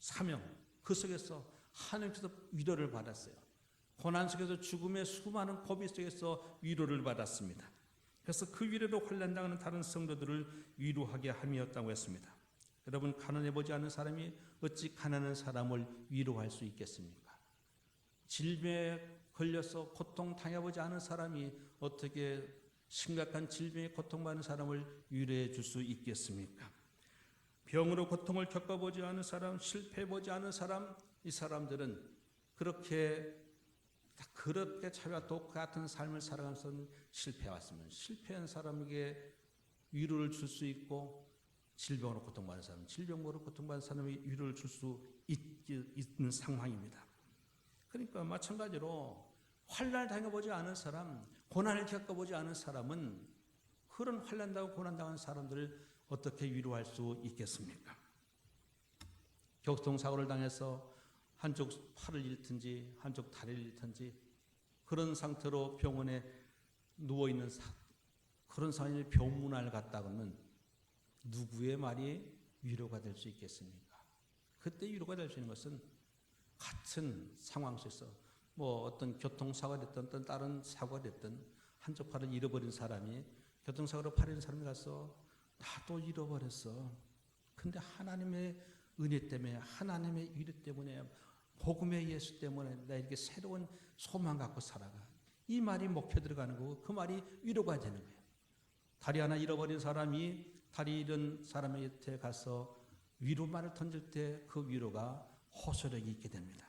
사명, 그 속에서 하나님께서 위로를 받았어요. 고난 속에서 죽음의 수많은 고비 속에서 위로를 받았습니다. 그래서 그 위로로 환난당하는 다른 성도들을 위로하게 함이었다고 했습니다. 여러분, 가난해보지 않은 사람이 어찌 가난한 사람을 위로할 수 있겠습니까? 질병에 걸려서 고통당해보지 않은 사람이 어떻게 심각한 질병에 고통받는 사람을 위로해 줄 수 있겠습니까? 병으로 고통을 겪어보지 않은 사람, 실패해보지 않은 사람, 이 사람들은 그렇게 자기와 똑같은 삶을 살아가면서 실패해왔으면 실패한 사람에게 위로를 줄 수 있고 질병으로 고통받는 사람, 질병으로 고통받는 사람에게 위로를 줄 수 있는 상황입니다. 그러니까 마찬가지로 환난을 당해보지 않은 사람, 고난을 겪어보지 않은 사람은 그런 환난당하고 고난당한 사람들을 어떻게 위로할 수 있겠습니까? 교통사고를 당해서 한쪽 팔을 잃든지 한쪽 다리를 잃든지 그런 상태로 병원에 누워있는 그런 상황에 병문안을 갔다 그러면 누구의 말이 위로가 될 수 있겠습니까? 그때 위로가 될 수 있는 것은 같은 상황 속에서 어떤 교통사고가 됐든 어떤 다른 사고가 됐든 한쪽 팔을 잃어버린 사람이 교통사고로 팔을 잃은 사람이 가서 나도 잃어버렸어. 근데 하나님의 은혜 때문에 하나님의 위로 때문에 복음의 예수 때문에 나에게 새로운 소망 갖고 살아가. 이 말이 먹혀 들어가는 거고 그 말이 위로가 되는 거예요. 다리 하나 잃어버린 사람이 다리 잃은 사람의 곁에 가서 위로말을 던질 때 그 위로가 호소력이 있게 됩니다.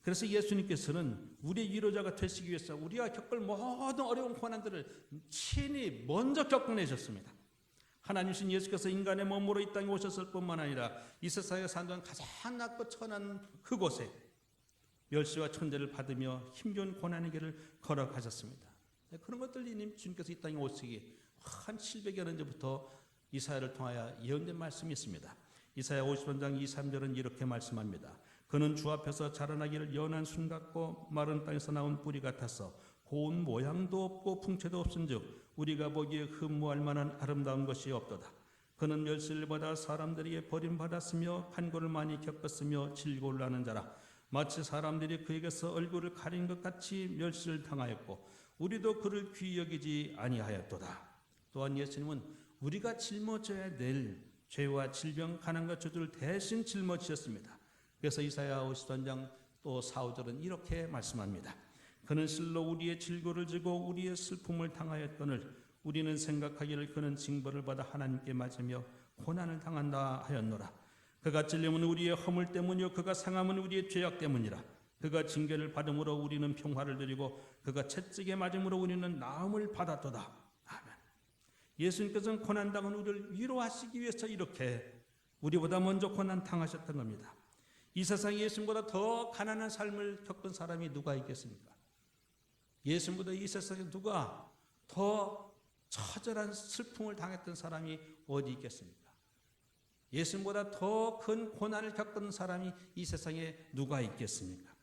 그래서 예수님께서는 우리의 위로자가 되시기 위해서 우리가 겪을 모든 어려운 고난들을 친히 먼저 겪어내셨습니다. 하나님이신 예수께서 인간의 몸으로 이 땅에 오셨을 뿐만 아니라 이 세상에 사는 가장 낮고 천한 그곳에 멸시와 천대를 받으며 힘겨운 고난의 길을 걸어가셨습니다. 그런 것들이 주님께서 이 땅에 오시기 한 700여 년 전부터 이사야를 통하여 예언된 말씀이 있습니다. 이사야 53장 2, 3절은 이렇게 말씀합니다. 그는 주 앞에서 자라나기를 연한 순 같고 마른 땅에서 나온 뿌리 같아서 고운 모양도 없고 풍채도 없은즉 우리가 보기에 흠모할 만한 아름다운 것이 없도다. 그는 멸시를 받아 사람들에게 버림받았으며 간고를 많이 겪었으며 질고를 하는 자라. 마치 사람들이 그에게서 얼굴을 가린 것 같이 멸시를 당하였고 우리도 그를 귀히 여기지 아니하였도다. 또한 예수님은 우리가 짊어져야 될 죄와 질병, 가난과 저주를 대신 짊어지셨습니다. 그래서 이사야 53장 또 4, 5절은 이렇게 말씀합니다. 그는 실로 우리의 질고를 지고 우리의 슬픔을 당하였거늘 우리는 생각하기를 그는 징벌을 받아 하나님께 맞으며 고난을 당한다 하였노라. 그가 찔림은 우리의 허물 때문이요 그가 상함은 우리의 죄악 때문이라. 그가 징계를 받음으로 우리는 평화를 누리고 그가 채찍에 맞음으로 우리는 나음을 받았도다. 아멘. 예수님께서는 고난당한 우리를 위로하시기 위해서 이렇게 우리보다 먼저 고난 당하셨던 겁니다. 이 세상에 예수님보다 더 가난한 삶을 겪은 사람이 누가 있겠습니까? 예수님보다 이 세상에 누가 더 처절한 슬픔을 당했던 사람이 어디 있겠습니까? 예수님보다 더 큰 고난을 겪은 사람이 이 세상에 누가 있겠습니까?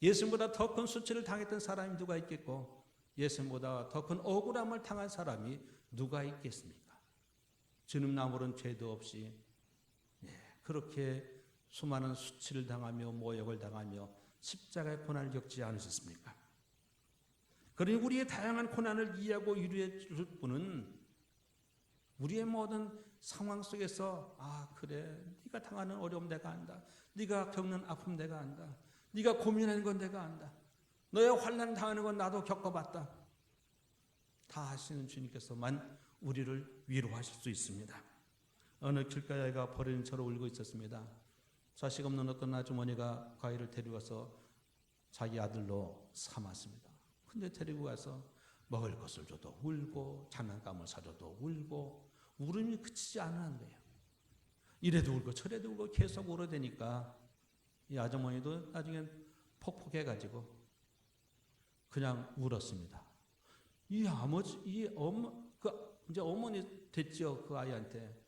예수님보다 더 큰 수치를 당했던 사람이 누가 있겠고, 예수님보다 더 큰 억울함을 당한 사람이 누가 있겠습니까? 주님 아무런 죄도 없이 그렇게 수많은 수치를 당하며 모욕을 당하며 십자가의 고난을 겪지 않으셨습니까? 그러니 우리의 다양한 고난을 이해하고 위로해 줄 분은 우리의 모든 상황 속에서 그래, 네가 당하는 어려움 내가 안다. 네가 겪는 아픔 내가 안다. 네가 고민하는 건 내가 안다. 너의 환난 당하는 건 나도 겪어봤다. 다 하시는 주님께서만 우리를 위로하실 수 있습니다. 어느 길가에 아이가 버린 채로 울고 있었습니다. 자식 없는 어떤 아주머니가 그 아이를 데려가서 자기 아들로 삼았습니다. 근데 데리고 가서 먹을 것을 줘도 울고 장난감을 사줘도 울고 울음이 그치지 않는 거예요. 이래도 울고 저래도 울고 계속 울어대니까 이 아주머니도 나중에 폭폭해가지고 그냥 울었습니다. 이제 어머니 됐죠. 그 아이한테.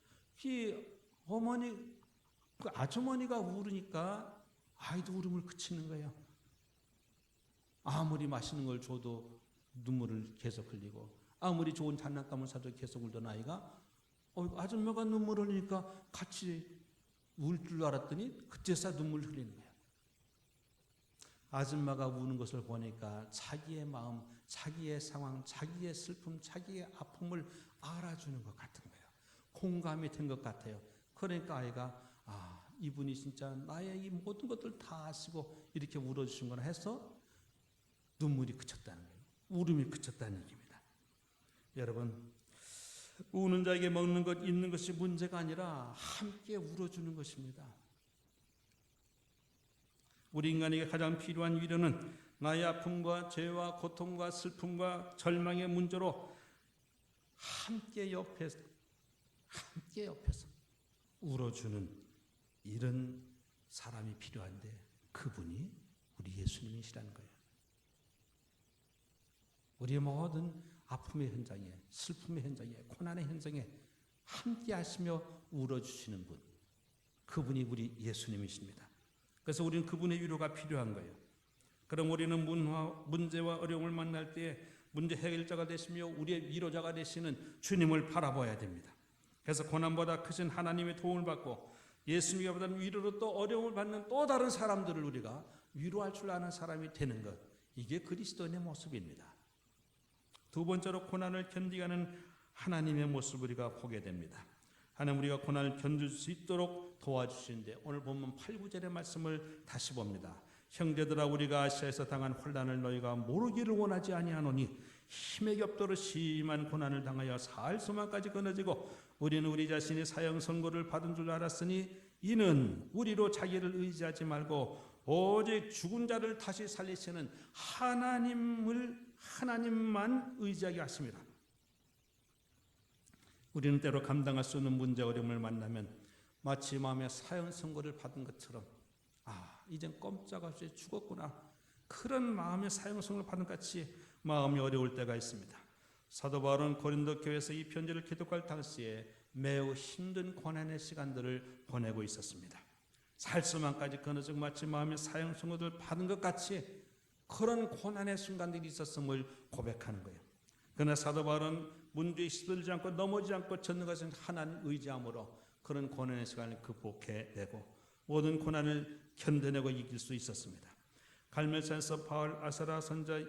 그 아주머니가 울으니까 아이도 울음을 그치는 거예요. 아무리 맛있는 걸 줘도 눈물을 계속 흘리고, 아무리 좋은 장난감을 사도 계속 울던 아이가 아줌마가 눈물 흘리니까 같이 울 줄 알았더니 그제서 눈물 흘리는 거예요. 아줌마가 우는 것을 보니까 자기의 마음, 자기의 상황, 자기의 슬픔, 자기의 아픔을 알아주는 것 같은 거예요. 공감이 된 것 같아요. 그러니까 아이가 이분이 진짜 나의 이 모든 것들 다 아시고 이렇게 울어주신 거나 해서 눈물이 그쳤다는 거예요. 울음이 그쳤다는 얘기입니다. 여러분, 우는 자에게 먹는 것, 있는 것이 문제가 아니라 함께 울어주는 것입니다. 우리 인간에게 가장 필요한 위로는 나의 아픔과 죄와 고통과 슬픔과 절망의 문제로 함께 옆에서 울어주는 이런 사람이 필요한데, 그분이 우리 예수님이시라는 거예요. 우리의 모든 아픔의 현장에, 슬픔의 현장에, 고난의 현장에 함께 하시며 울어주시는 분, 그분이 우리 예수님이십니다. 그래서 우리는 그분의 위로가 필요한 거예요. 그럼 우리는 문제와 어려움을 만날 때 문제 해결자가 되시며 우리의 위로자가 되시는 주님을 바라봐야 됩니다. 그래서 고난보다 크신 하나님의 도움을 받고 예수님과 받은 위로로 또 어려움을 받는 또 다른 사람들을 우리가 위로할 줄 아는 사람이 되는 것, 이게 그리스도인의 모습입니다. 두 번째로 고난을 견디가는 하나님의 모습을 우리가 보게 됩니다. 하나님 우리가 고난을 견딜 수 있도록 도와주시는데, 오늘 본문 8, 9절의 말씀을 다시 봅니다. 형제들아, 우리가 아시아에서 당한 환난을 너희가 모르기를 원하지 아니하노니 힘에 겹도록 심한 고난을 당하여 살 수만까지 끊어지고 우리는 우리 자신이 사형 선고를 받은 줄 알았으니 이는 우리로 자기를 의지하지 말고 오직 죽은 자를 다시 살리시는 하나님만 의지하게 하십니다. 우리는 때로 감당할 수 없는 문제 어려움을 만나면 마치 마음에 사형 선고를 받은 것처럼 이젠 꼼짝없이 죽었구나, 그런 마음의 사형 선고를 받은 것 같이 마음이 어려울 때가 있습니다. 사도 바울은 고린도 교회에서 이 편지를 기독할 당시에 매우 힘든 고난의 시간들을 보내고 있었습니다. 살 수만까지 끊어지고 마치 마음의 사형 선고를 받은 것 같이 그런 고난의 순간들이 있었음을 고백하는 거예요. 그러나 사도 바울은 문제에 시들지 않고 넘어지지 않고 젖는 것은 하나님 의지함으로 그런 고난의 시간을 극복해내고 모든 고난을 견뎌내고 이길 수 있었습니다. 갈멜산에서 바울 아사라 선자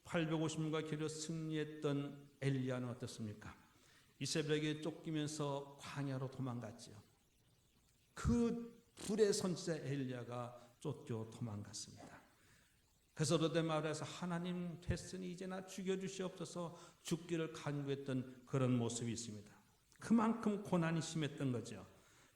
850명과 겨루 승리했던 엘리야는 어떻습니까? 이세벨에게 쫓기면서 광야로 도망갔지요. 그 불의 선지자 엘리야가 쫓겨 도망갔습니다. 그래서 로데마을에서 하나님 됐으니 이제 나 죽여주시옵소서 죽기를 간구했던 그런 모습이 있습니다. 그만큼 고난이 심했던 거죠.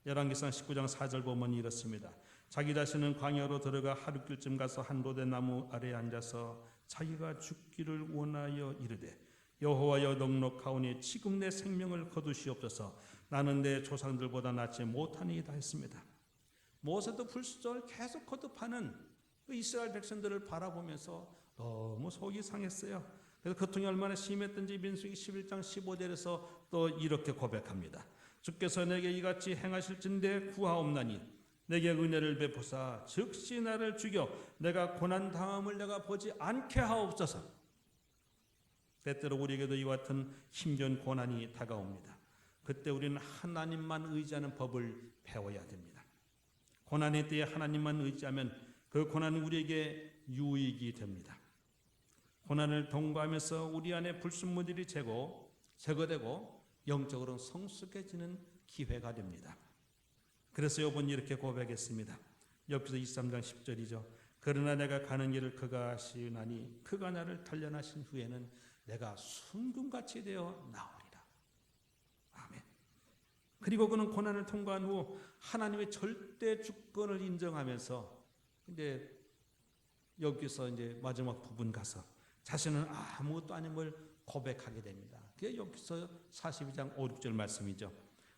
열왕기상 19장 4절 보면 이렇습니다. 자기 자신은 광야로 들어가 하룻길쯤 가서 한 로데나무 아래에 앉아서 자기가 죽기를 원하여 이르되 여호와여 넉넉하오니 지금 내 생명을 거두시옵소서. 나는 내 조상들보다 낫지 못하니이다 했습니다. 모세도 불수절 계속 거듭하는 그 이스라엘 백성들을 바라보면서 너무 속이 상했어요. 그래서 고통이 얼마나 심했던지 민수기 11장 15절에서 또 이렇게 고백합니다. 주께서 내게 이같이 행하실진대 구하옵나니 내게 은혜를 베푸사 즉시 나를 죽여 내가 고난 당함을 내가 보지 않게 하옵소서. 때때로 우리에게도 이와 같은 힘겨운 고난이 다가옵니다. 그때 우리는 하나님만 의지하는 법을 배워야 됩니다. 고난의 때에 하나님만 의지하면 그 고난은 우리에게 유익이 됩니다. 고난을 통과하면서 우리 안에 불순물들이 제거되고 영적으로 성숙해지는 기회가 됩니다. 그래서 욥은 이렇게 고백했습니다. 욥기서 23장 10절이죠. 그러나 내가 가는 길을 그가 아시나니 그가 나를 단련하신 후에는 내가 순금같이 되어 나오리라. 아멘. 그리고 그는 고난을 통과한 후 하나님의 절대 주권을 인정하면서 이제 여기서 이제 마지막 부분 가서 자신은 아무것도 아님을 고백하게 됩니다. 그게 여기서 42장 5, 6절 말씀이죠.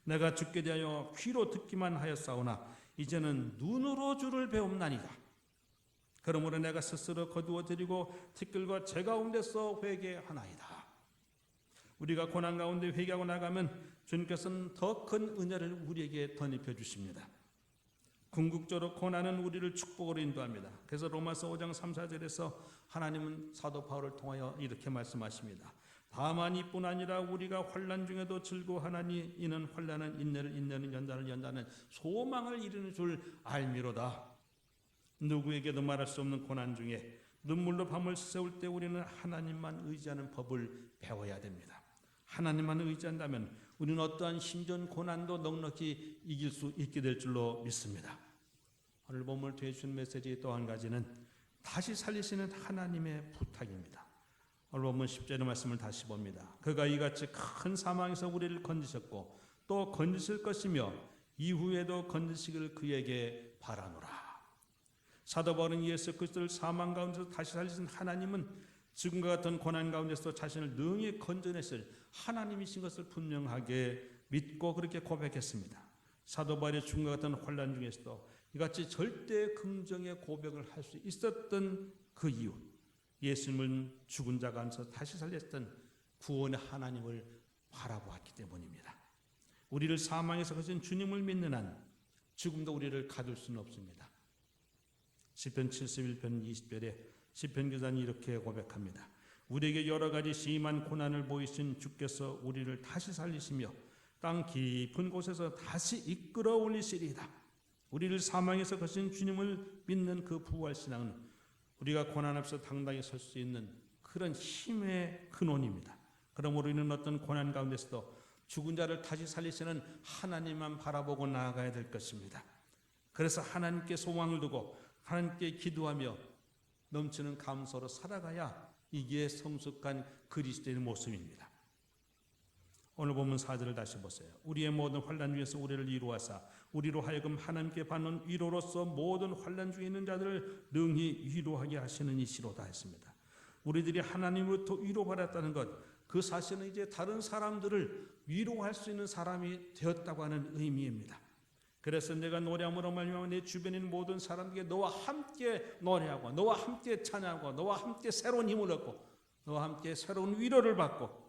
내가 죽게 대하여 귀로 듣기만 하였사오나 이제는 눈으로 주를 배움나니라. 그러므로 내가 스스로 거두어 드리고 티끌과 제 가운데서 회개하나이다. 우리가 고난 가운데 회개하고 나가면 주님께서는 더 큰 은혜를 우리에게 덧입혀 주십니다. 궁극적으로 고난은 우리를 축복으로 인도합니다. 그래서 로마서 5장 3, 4절에서 하나님은 사도 바울을 통하여 이렇게 말씀하십니다. 다만 이뿐 아니라 우리가 환난 중에도 즐거워하나니 이는 환난은 인내를, 인내는 연단을, 연단은 소망을 이루는 줄 알미로다. 누구에게도 말할 수 없는 고난 중에 눈물로 밤을 새울 때 우리는 하나님만 의지하는 법을 배워야 됩니다. 하나님만 의지한다면 우리는 어떠한 힘든 고난도 넉넉히 이길 수 있게 될 줄로 믿습니다. 오늘 본문을 통해 주신 메시지 또 한 가지는 다시 살리시는 하나님의 부탁입니다. 오늘 본문 10절의 말씀을 다시 봅니다. 그가 이같이 큰 사망에서 우리를 건지셨고 또 건지실 것이며 이후에도 건지시기를 그에게 바라노라. 사도 바울은 예수 그리스도를 사망 가운데서 다시 살리신 하나님은 지금과 같은 고난 가운데서 자신을 능히 건져내실 하나님이신 것을 분명하게 믿고 그렇게 고백했습니다. 사도 바울의 죽음과 같은 환난 중에서도 이같이 절대 긍정의 고백을 할 수 있었던 그 이유, 예수님은 죽은 자 가운데서 다시 살렸던 구원의 하나님을 바라보았기 때문입니다. 우리를 사망에서 거신 주님을 믿는 한 지금도 우리를 가둘 수는 없습니다. 시편 71편 20절에 시편 기자는 이렇게 고백합니다. 우리에게 여러 가지 심한 고난을 보이신 주께서 우리를 다시 살리시며 땅 깊은 곳에서 다시 이끌어 올리시리이다. 우리를 사망에서 거신 주님을 믿는 그 부활신앙은 우리가 고난 앞에서 당당히 설 수 있는 그런 힘의 근원입니다. 그러므로 우리는 어떤 고난 가운데서도 죽은 자를 다시 살리시는 하나님만 바라보고 나아가야 될 것입니다. 그래서 하나님께 소망을 두고 하나님께 기도하며 넘치는 감사로 살아가야 이게 성숙한 그리스도의 모습입니다. 오늘 본문 4절을 다시 보세요. 우리의 모든 환난 중에서 우리를 이루하사 우리로 하여금 하나님께 받는 위로로서 모든 환난 중에 있는 자들을 능히 위로하게 하시는 이시로다 했습니다. 우리들이 하나님으로부터 위로받았다는 것, 그 사실은 이제 다른 사람들을 위로할 수 있는 사람이 되었다고 하는 의미입니다. 그래서 내가 노래함으로 말미암아 내 주변에 있는 모든 사람에게 너와 함께 노래하고 너와 함께 찬양하고 너와 함께 새로운 힘을 얻고 너와 함께 새로운 위로를 받고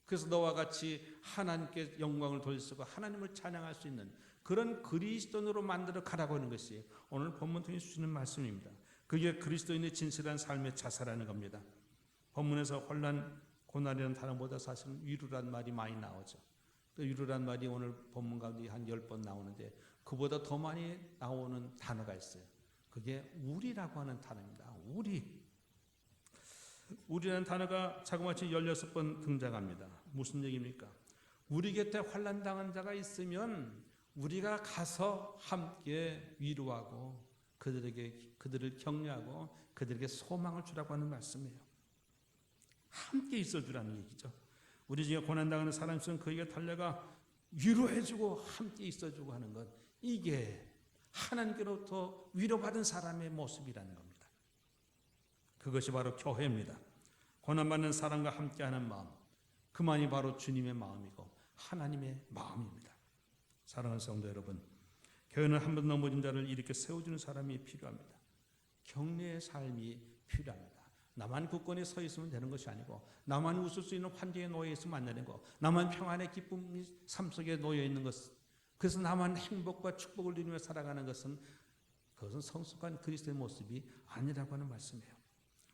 그래서 너와 같이 하나님께 영광을 돌리고 하나님을 찬양할 수 있는 그런 그리스도인으로 만들어 가라고 하는 것이 오늘 본문 통해 주시는 말씀입니다. 그게 그리스도인의 진실한 삶의 자세라는 겁니다. 본문에서 혼란, 고난이라는 단어보다 사실은 위로란 말이 많이 나오죠. 그 위로란 말이 오늘 본문 가운데 한 10번 나오는데 그보다 더 많이 나오는 단어가 있어요. 그게 우리라고 하는 단어입니다. 우리라는 단어가 자그마치 16번 등장합니다. 무슨 얘기입니까? 우리 곁에 환난당한 자가 있으면 우리가 가서 함께 위로하고 그들을 격려하고 그들에게 소망을 주라고 하는 말씀이에요. 함께 있어주라는 얘기죠. 우리 중에 고난당하는 사람 있으면 그에게 달려가 위로해주고 함께 있어주고 하는 것, 이게 하나님께로부터 위로받은 사람의 모습이라는 겁니다. 그것이 바로 교회입니다. 고난받는 사람과 함께하는 마음, 그만이 바로 주님의 마음이고 하나님의 마음입니다. 사랑하는 성도 여러분, 교회는 한 번 넘어진 자를 일으켜 세워주는 사람이 필요합니다. 격려의 삶이 필요합니다. 나만 굳건히 서 있으면 되는 것이 아니고, 나만 웃을 수 있는 환경에 놓여 있으면 안 되는 거, 나만 평안의 기쁨이 삶 속에 놓여 있는 것, 그래서 나만 행복과 축복을 누리며 살아가는 것은, 그것은 성숙한 그리스도의 모습이 아니라고 하는 말씀이에요.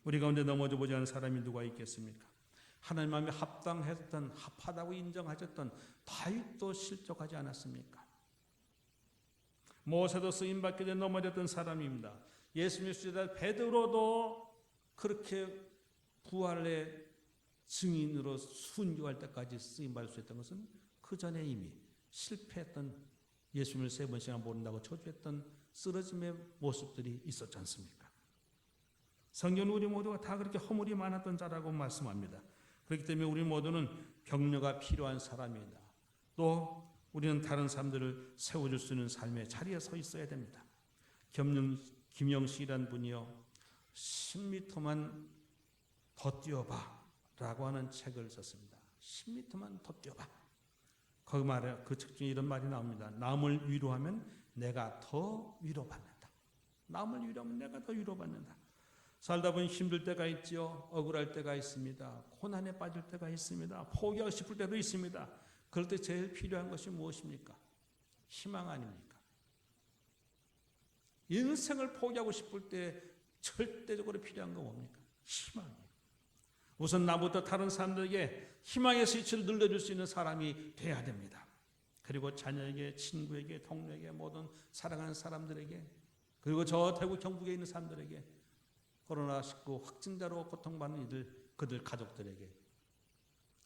우리 가운데 넘어져 보지 않은 사람이 누가 있겠습니까? 하나님 마음에 합당했던, 합하다고 인정하셨던 다윗도 실족하지 않았습니까? 모세도 쓰임받기 전에 넘어졌던 사람입니다. 예수님의 수제자 베드로도 그렇게 부활의 증인으로 순교할 때까지 쓰임받을 수 있던 것은 그 전에 이미 실패했던, 예수님을 3번씩이나 모른다고 저주했던 쓰러짐의 모습들이 있었지 않습니까? 성경은 우리 모두가 다 그렇게 허물이 많았던 자라고 말씀합니다. 그렇기 때문에 우리 모두는 격려가 필요한 사람입니다. 또 우리는 다른 사람들을 세워줄 수 있는 삶의 자리에 서 있어야 됩니다. 김영식이라는 분이요, 10m만 더 뛰어봐 라고 하는 책을 썼습니다. 10m만 더 뛰어봐. 거기 말에 그 책 중에 이런 말이 나옵니다. 남을 위로하면 내가 더 위로받는다. 남을 위로하면 내가 더 위로받는다. 살다 보니 힘들 때가 있지요. 억울할 때가 있습니다. 고난에 빠질 때가 있습니다. 포기하고 싶을 때도 있습니다. 그럴 때 제일 필요한 것이 무엇입니까? 희망 아닙니까? 인생을 포기하고 싶을 때 절대적으로 필요한 건 뭡니까? 희망이에요. 우선 나부터 다른 사람들에게 희망의 스위치를 눌러줄 수 있는 사람이 돼야 됩니다. 그리고 자녀에게, 친구에게, 동료에게, 모든 사랑하는 사람들에게, 그리고 저 대구 경북에 있는 사람들에게, 코로나19 확진자로 고통받는 이들, 그들 가족들에게,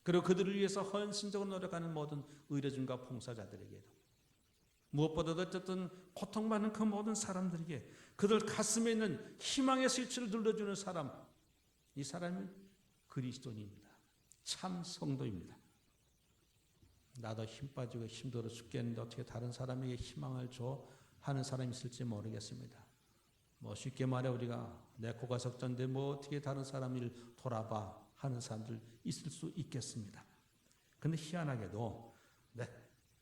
그리고 그들을 위해서 헌신적으로 노력하는 모든 의료진과 봉사자들에게도, 무엇보다도 어쨌든 고통받는 그 모든 사람들에게 그들 가슴에 있는 희망의 스위치를 눌러주는 사람, 이 사람이 그리스도인입니다. 참 성도입니다. 나도 힘 빠지고 힘들어 죽겠는데 어떻게 다른 사람에게 희망을 줘 하는 사람이 있을지 모르겠습니다. 뭐 쉽게 말해 우리가 내 코가 석잔데 뭐 어떻게 다른 사람 일 돌아봐 하는 사람들 있을 수 있겠습니다. 근데 희한하게도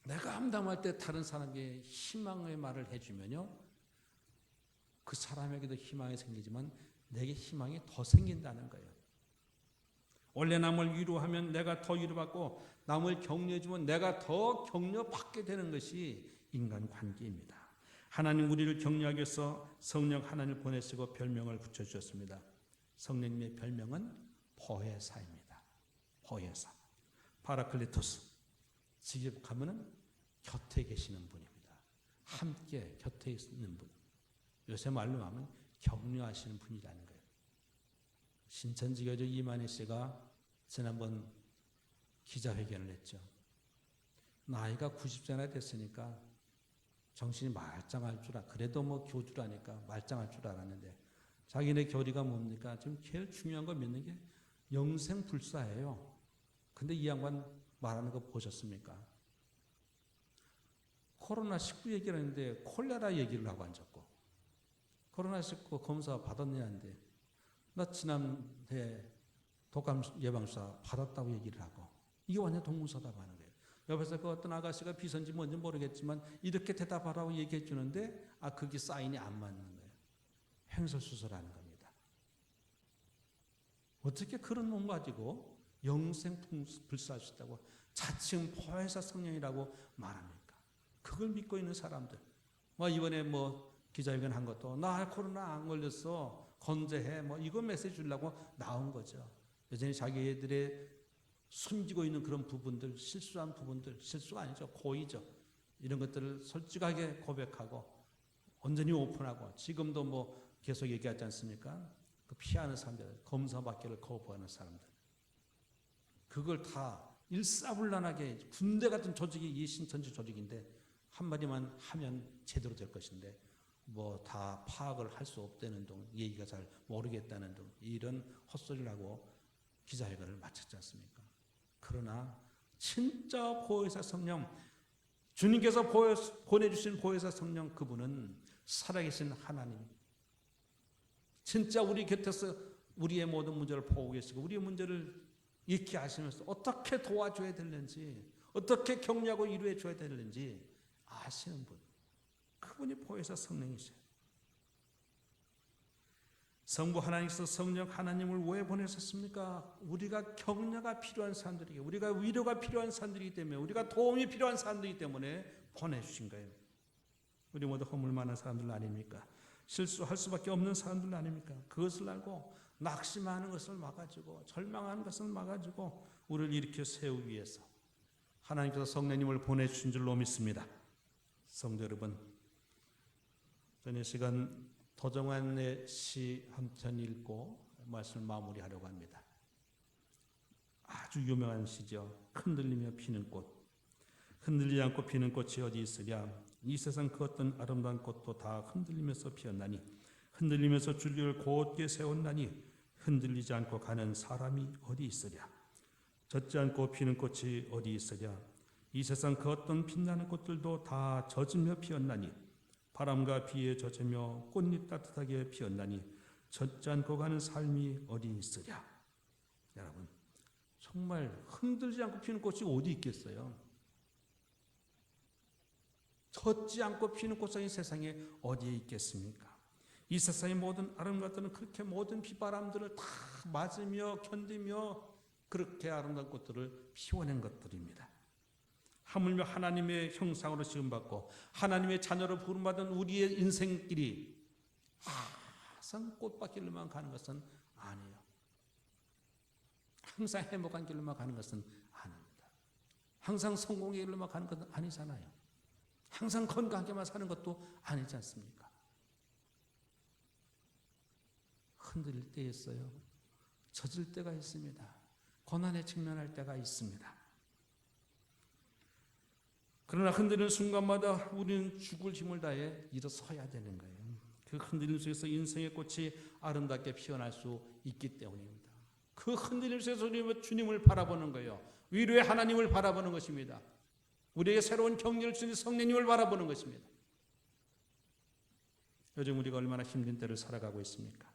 내가 암담할 때 다른 사람에게 희망의 말을 해주면요, 그 사람에게도 희망이 생기지만 내게 희망이 더 생긴다는 거예요. 원래 남을 위로하면 내가 더 위로받고, 남을 격려해주면 내가 더 격려받게 되는 것이 인간관계입니다. 하나님 우리를 격려하기 위해서 성령 하나님을 보내시고 별명을 붙여주셨습니다. 성령님의 별명은 보혜사입니다. 보혜사, 파라클리토스. 직접 가면은 곁에 계시는 분입니다. 함께 곁에 있는 분. 요새 말로 하면 격려하시는 분이라는 거예요. 신천지교주 이만희 씨가 지난번 기자회견을 했죠. 나이가 90세나 됐으니까 정신이 말짱할 줄 그래도 뭐 교주라니까 말짱할 줄 알았는데, 자기네 교리가 뭡니까? 지금 제일 중요한 거 믿는 게 영생불사예요. 근데 이 양반 말하는 거 보셨습니까? 코로나19 얘기를 했는데 콜레라 얘기를 하고 앉았고, 코로나19 검사 받았냐는데 나 지난해 독감 예방주사 받았다고 얘기를 하고, 이게 완전 동문서답 하는 거예요. 옆에서 그 어떤 아가씨가 비선지 뭔지 모르겠지만 이렇게 대답하라고 얘기해 주는데 그게 사인이 안 맞는 거예요. 횡설수설하는 겁니다. 어떻게 그런 몸 가지고 영생불사할 수 있다고 자칭 보혜사 성령이라고 말합니까? 그걸 믿고 있는 사람들, 이번에 기자회견 한 것도 나 코로나 안 걸렸어 건재해 이거 메시지 주려고 나온 거죠. 여전히 자기들의 숨기고 있는 그런 부분들, 실수한 부분들, 실수가 아니죠, 고의죠. 이런 것들을 솔직하게 고백하고 온전히 오픈하고, 지금도 계속 얘기하지 않습니까? 그 피하는 사람들, 검사받기를 거부하는 사람들, 그걸 다 일사불란하게 군대 같은 조직이 이 신천지 조직인데 한마디만 하면 제대로 될 것인데 다 파악을 할 수 없다는 등, 얘기가 잘 모르겠다는 등 이런 헛소리를 하고 기자회견을 마쳤지 않습니까? 그러나 진짜 보혜사 성령, 주님께서 보내주신 보혜사 성령, 그분은 살아계신 하나님, 진짜 우리 곁에서 우리의 모든 문제를 보고 계시고 우리의 문제를 익히 아시면서 어떻게 도와줘야 되는지, 어떻게 격려하고 이루어 줘야 되는지 아시는 분, 그분이 보혜사 성령이세요. 성부 하나님께서 성령 하나님을 왜 보내셨습니까? 우리가 격려가 필요한 사람들이기, 우리가 위로가 필요한 사람들이기 때문에, 우리가 도움이 필요한 사람들이기 때문에 보내주신 거예요. 우리 모두 허물 많은 사람들 아닙니까? 실수할 수밖에 없는 사람들 아닙니까? 그것을 알고 낙심하는 것을 막아주고 절망하는 것을 막아주고 우리를 일으켜 세우기 위해서 하나님께서 성령님을 보내주신 줄로 믿습니다. 성도 여러분, 저는 이 시간 도정환의 시 한 편 읽고 말씀을 마무리하려고 합니다. 아주 유명한 시죠. 흔들리며 피는 꽃. 흔들리지 않고 피는 꽃이 어디 있으랴. 이 세상 그 어떤 아름다운 꽃도 다 흔들리면서 피었나니 흔들리면서 줄기를 곧게 세웠나니 흔들리지 않고 가는 사람이 어디 있으랴. 젖지 않고 피는 꽃이 어디 있으랴. 이 세상 그 어떤 빛나는 꽃들도 다 젖으며 피었나니 바람과 비에 젖으며 꽃잎 따뜻하게 피었나니 젖지 않고 가는 삶이 어디 있으랴. 여러분, 정말 흔들지 않고 피는 꽃이 어디 있겠어요? 젖지 않고 피는 꽃이 세상에 어디에 있겠습니까? 이 세상의 모든 아름다운 것들은 그렇게 모든 비바람들을 다 맞으며 견디며 그렇게 아름다운 꽃들을 피워낸 것들입니다. 하물며 하나님의 형상으로 지음받고 하나님의 자녀로 부름받은 우리의 인생길이 항상 꽃밭 길로만 가는 것은 아니에요. 항상 행복한 길로만 가는 것은 아닙니다. 항상 성공의 길로만 가는 것은 아니잖아요. 항상 건강하게만 사는 것도 아니지 않습니까? 흔들릴 때 있어요. 젖을 때가 있습니다. 고난에 직면할 때가 있습니다. 그러나 흔들리는 순간마다 우리는 죽을 힘을 다해 일어서야 되는 거예요. 그 흔들림 속에서 인생의 꽃이 아름답게 피어날 수 있기 때문입니다. 그 흔들림 속에서 우리는 주님을 바라보는 거예요. 위로의 하나님을 바라보는 것입니다. 우리에게 새로운 격려를 주신 성령님을 바라보는 것입니다. 요즘 우리가 얼마나 힘든 때를 살아가고 있습니까?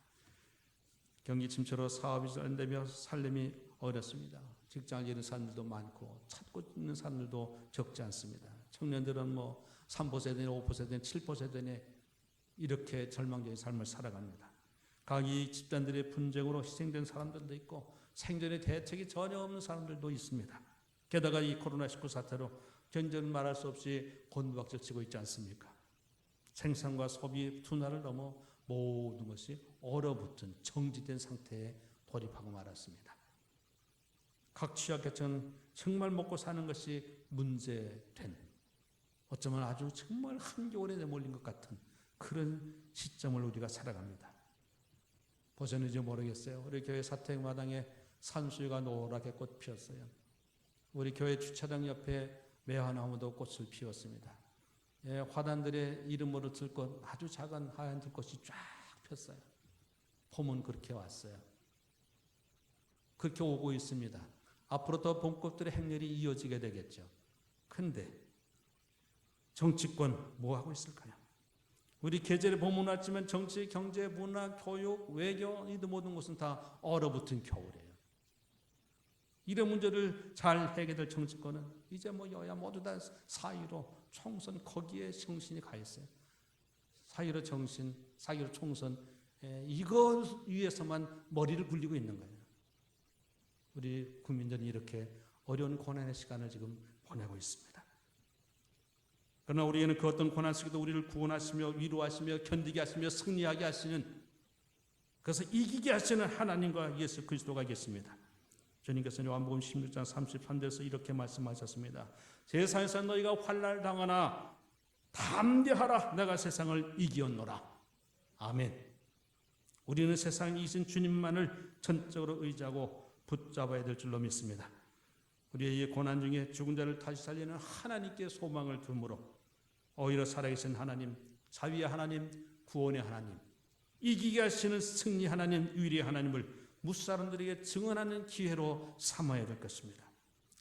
경기 침체로 사업이 안 되며 살림이 어렵습니다. 직장을 잃은 사람들도 많고 찾고 있는 사람들도 적지 않습니다. 청년들은 3%세대니 5%세대니 7%세대니 이렇게 절망적인 삶을 살아갑니다. 각 이 집단들의 분쟁으로 희생된 사람들도 있고 생존의 대책이 전혀 없는 사람들도 있습니다. 게다가 이 코로나19 사태로 경제는 말할 수 없이 곤두박질 치고 있지 않습니까? 생산과 소비 둔화를 넘어 모든 것이 얼어붙은 정지된 상태에 돌입하고 말았습니다. 각 취약계층은 정말 먹고 사는 것이 문제된, 어쩌면 아주 정말 한겨울에 내몰린 것 같은 그런 시점을 우리가 살아갑니다. 보셨는지 모르겠어요. 우리 교회 사택마당에 산수유가 노랗게 꽃 피었어요. 우리 교회 주차장 옆에 매화나무도 꽃을 피웠습니다. 화단들의 이름으로 들꽃, 아주 작은 하얀 들꽃이 쫙 폈어요. 봄은 그렇게 왔어요. 그렇게 오고 있습니다. 앞으로 더 봄꽃들의 행렬이 이어지게 되겠죠. 근데 정치권 뭐 하고 있을까요? 우리 계절에 봄은 왔지만 정치, 경제, 문화, 교육, 외교 이 모든 것은 다 얼어붙은 겨울이에요. 이런 문제를 잘 해결될 정치권은 이제 여야 모두 다 사유로 총선 거기에 정신이 가 있어요. 사유로 정신, 사유로 총선, 이것 위해서만 머리를 굴리고 있는 거예요. 우리 국민들은 이렇게 어려운 고난의 시간을 지금 보내고 있습니다. 그러나 우리에는 그 어떤 고난 속에도 우리를 구원하시며 위로하시며 견디게 하시며 승리하게 하시는, 그래서 이기게 하시는 하나님과 예수 그리스도가 계십니다. 주님께서는 요한복음 16장 33절에서 이렇게 말씀하셨습니다. 세상에서 너희가 환난을 당하나 담대하라, 내가 세상을 이기었노라. 아멘. 우리는 세상에 이신 주님만을 전적으로 의지하고 붙잡아야 될 줄로 믿습니다. 우리의 이 고난 중에 죽은 자를 다시 살리는 하나님께 소망을 두므로 오히려 살아계신 하나님, 자비의 하나님, 구원의 하나님, 이기게 하시는 승리 하나님, 위리의 하나님을 무사람들에게 증언하는 기회로 삼아야 될 것입니다.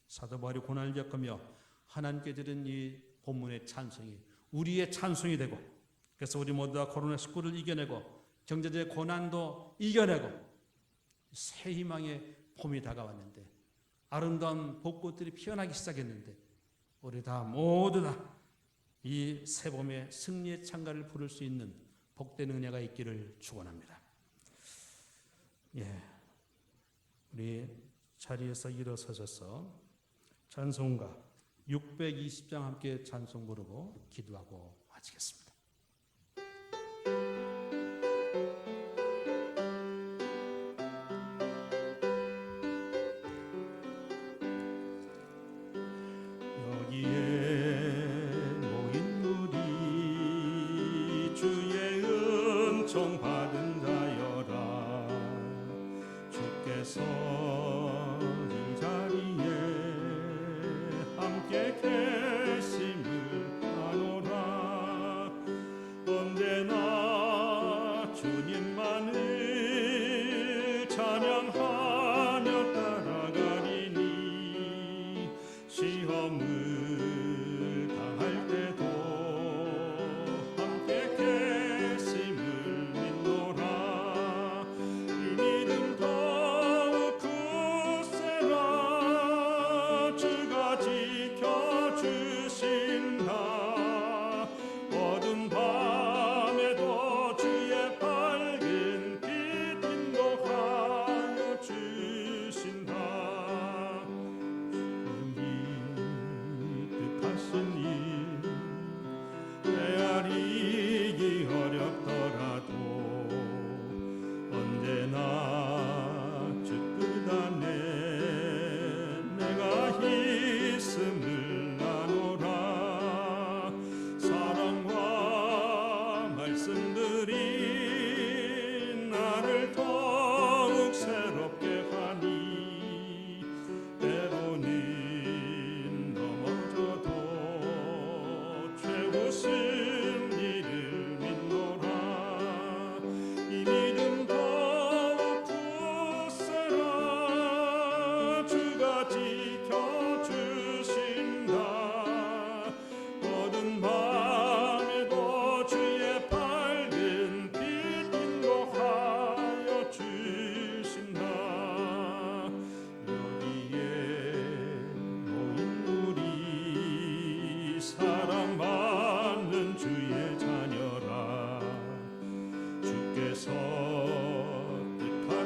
사도 바울이 고난을 겪으며 하나님께 드린 이 본문의 찬송이 우리의 찬송이 되고, 그래서 우리 모두 다 코로나19를 이겨내고 경제적인 고난도 이겨내고 새 희망의 봄이 다가왔는데 아름다운 벚꽃들이 피어나기 시작했는데 우리 다 모두 다 이 새봄의 승리의 창가를 부를 수 있는 복된 은혜가 있기를 축원합니다. 예, 우리 자리에서 일어서셔서 찬송가 620장 함께 찬송 부르고 기도하고 마치겠습니다. 받은 자여라 주께서 이 자리에 함께 계심을 아노라 언제나 주님만을 찬양하며 따라가리니 시험을 당할 때도 함께 계심을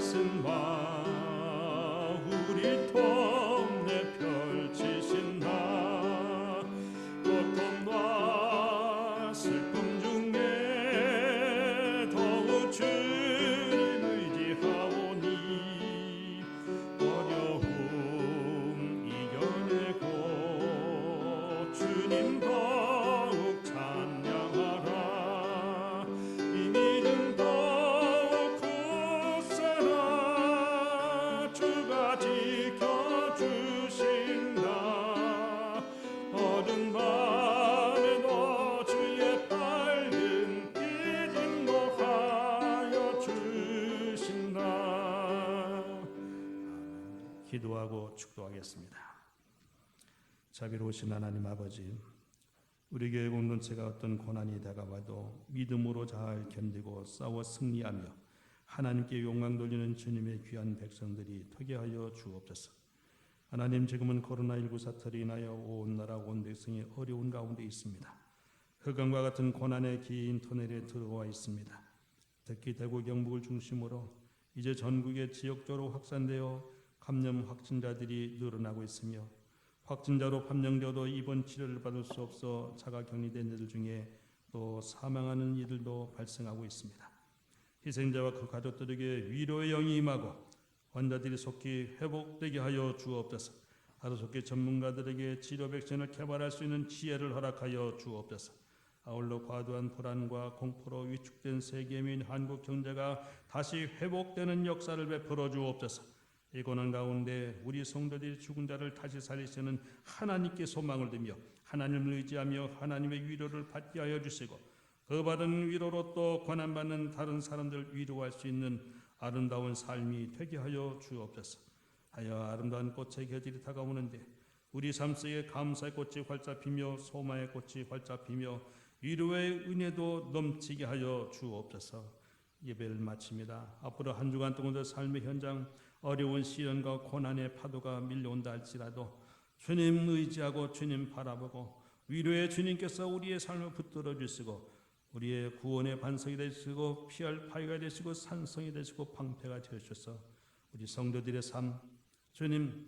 뜻하신 바 우리 통내 펼치신다 고통과 슬픔 중에 더욱 주님 의지하오니 어려움 이겨내고 주님 더욱 찬양하라 이 믿음 더욱 굳세라 주가 지켜주신다 어두운 밤에도 주의 밝은 빛 인도하여 주신다. 기도하고 축도하겠습니다. 자비로우신 하나님 아버지, 우리 교회 공동체가 어떤 고난이 다가와도 믿음으로 잘 견디고 싸워 승리하며 하나님께 영광 돌리는 주님의 귀한 백성들이 되게 하여 주옵소서. 하나님, 지금은 코로나19 사태로 인하여 온 나라 온 백성이 어려운 가운데 있습니다. 흑암과 같은 고난의 긴 터널에 들어와 있습니다. 특히 대구 경북을 중심으로 이제 전국에 지역적으로 확산되어 감염 확진자들이 늘어나고 있으며 확진자로 판명되어도 입원 치료를 받을 수 없어 자가격리된 이들 중에 또 사망하는 이들도 발생하고 있습니다. 희생자와 그 가족들에게 위로의 영이 임하고 환자들이 속히 회복되게 하여 주옵소서. 하루속히 전문가들에게 치료 백신을 개발할 수 있는 지혜를 허락하여 주옵소서. 아울러 과도한 불안과 공포로 위축된 세계 및 한국 경제가 다시 회복되는 역사를 베풀어 주옵소서. 이 고난 가운데 우리 성도들이 죽은 자를 다시 살리시는 하나님께 소망을 두며 하나님을 의지하며 하나님의 위로를 받게 하여 주시고 그 받은 위로로 또 고난받는 다른 사람들을 위로할 수 있는 아름다운 삶이 되게 하여 주옵소서. 하여 아름다운 꽃의 계절이 다가오는데 우리 삶 속에 감사의 꽃이 활짝 피며 소망의 꽃이 활짝 피며 위로의 은혜도 넘치게 하여 주옵소서. 예배를 마칩니다. 앞으로 한 주간 동안도 삶의 현장 어려운 시련과 고난의 파도가 밀려온다 할지라도 주님 의지하고 주님 바라보고 위로의 주님께서 우리의 삶을 붙들어 주시고 우리의 구원의 반석이 되시고 피할 바위가 되시고 산성이 되시고 방패가 되셔서 우리 성도들의 삶 주님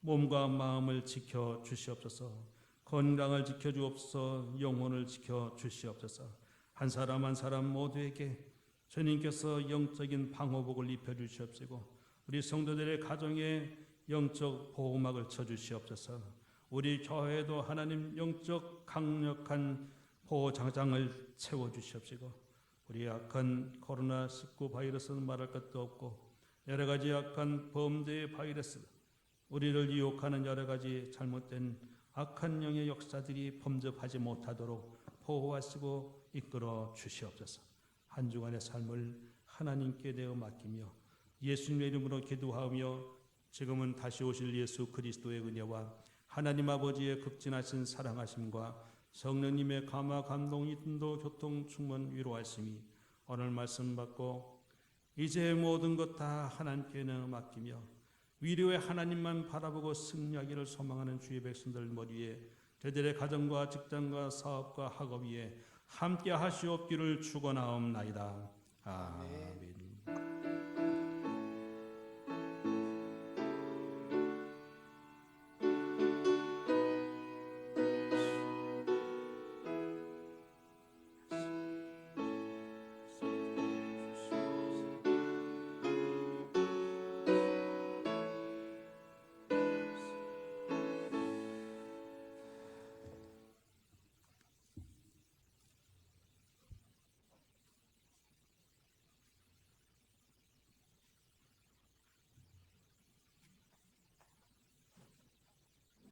몸과 마음을 지켜 주시옵소서. 건강을 지켜 주옵소서. 영혼을 지켜 주시옵소서. 한 사람 한 사람 모두에게 주님께서 영적인 방호복을 입혀 주시옵시고 우리 성도들의 가정에 영적 보호막을 쳐 주시옵소서. 우리 교회도 하나님 영적 강력한 보호 장장을 채워 주시옵시고 우리 악한 코로나19 바이러스는 말할 것도 없고 여러 가지 악한 범죄의 바이러스 우리를 유혹하는 여러 가지 잘못된 악한 영의 역사들이 범접하지 못하도록 보호하시고 이끌어 주시옵소서. 한 주간의 삶을 하나님께 내어 맡기며 예수님의 이름으로 기도하며 지금은 다시 오실 예수 그리스도의 은혜와 하나님 아버지의 극진하신 사랑하심과 성령님의 감화 감동 인도 교통 충만 위로하심이 오늘 말씀 받고 이제 모든 것 다 하나님께 내어 맡기며 위로의 하나님만 바라보고 승리하기를 소망하는 주의 백성들 머리에 저들의 가정과 직장과 사업과 학업 위에 함께 하시옵기를 축원하옵나이다. 아멘.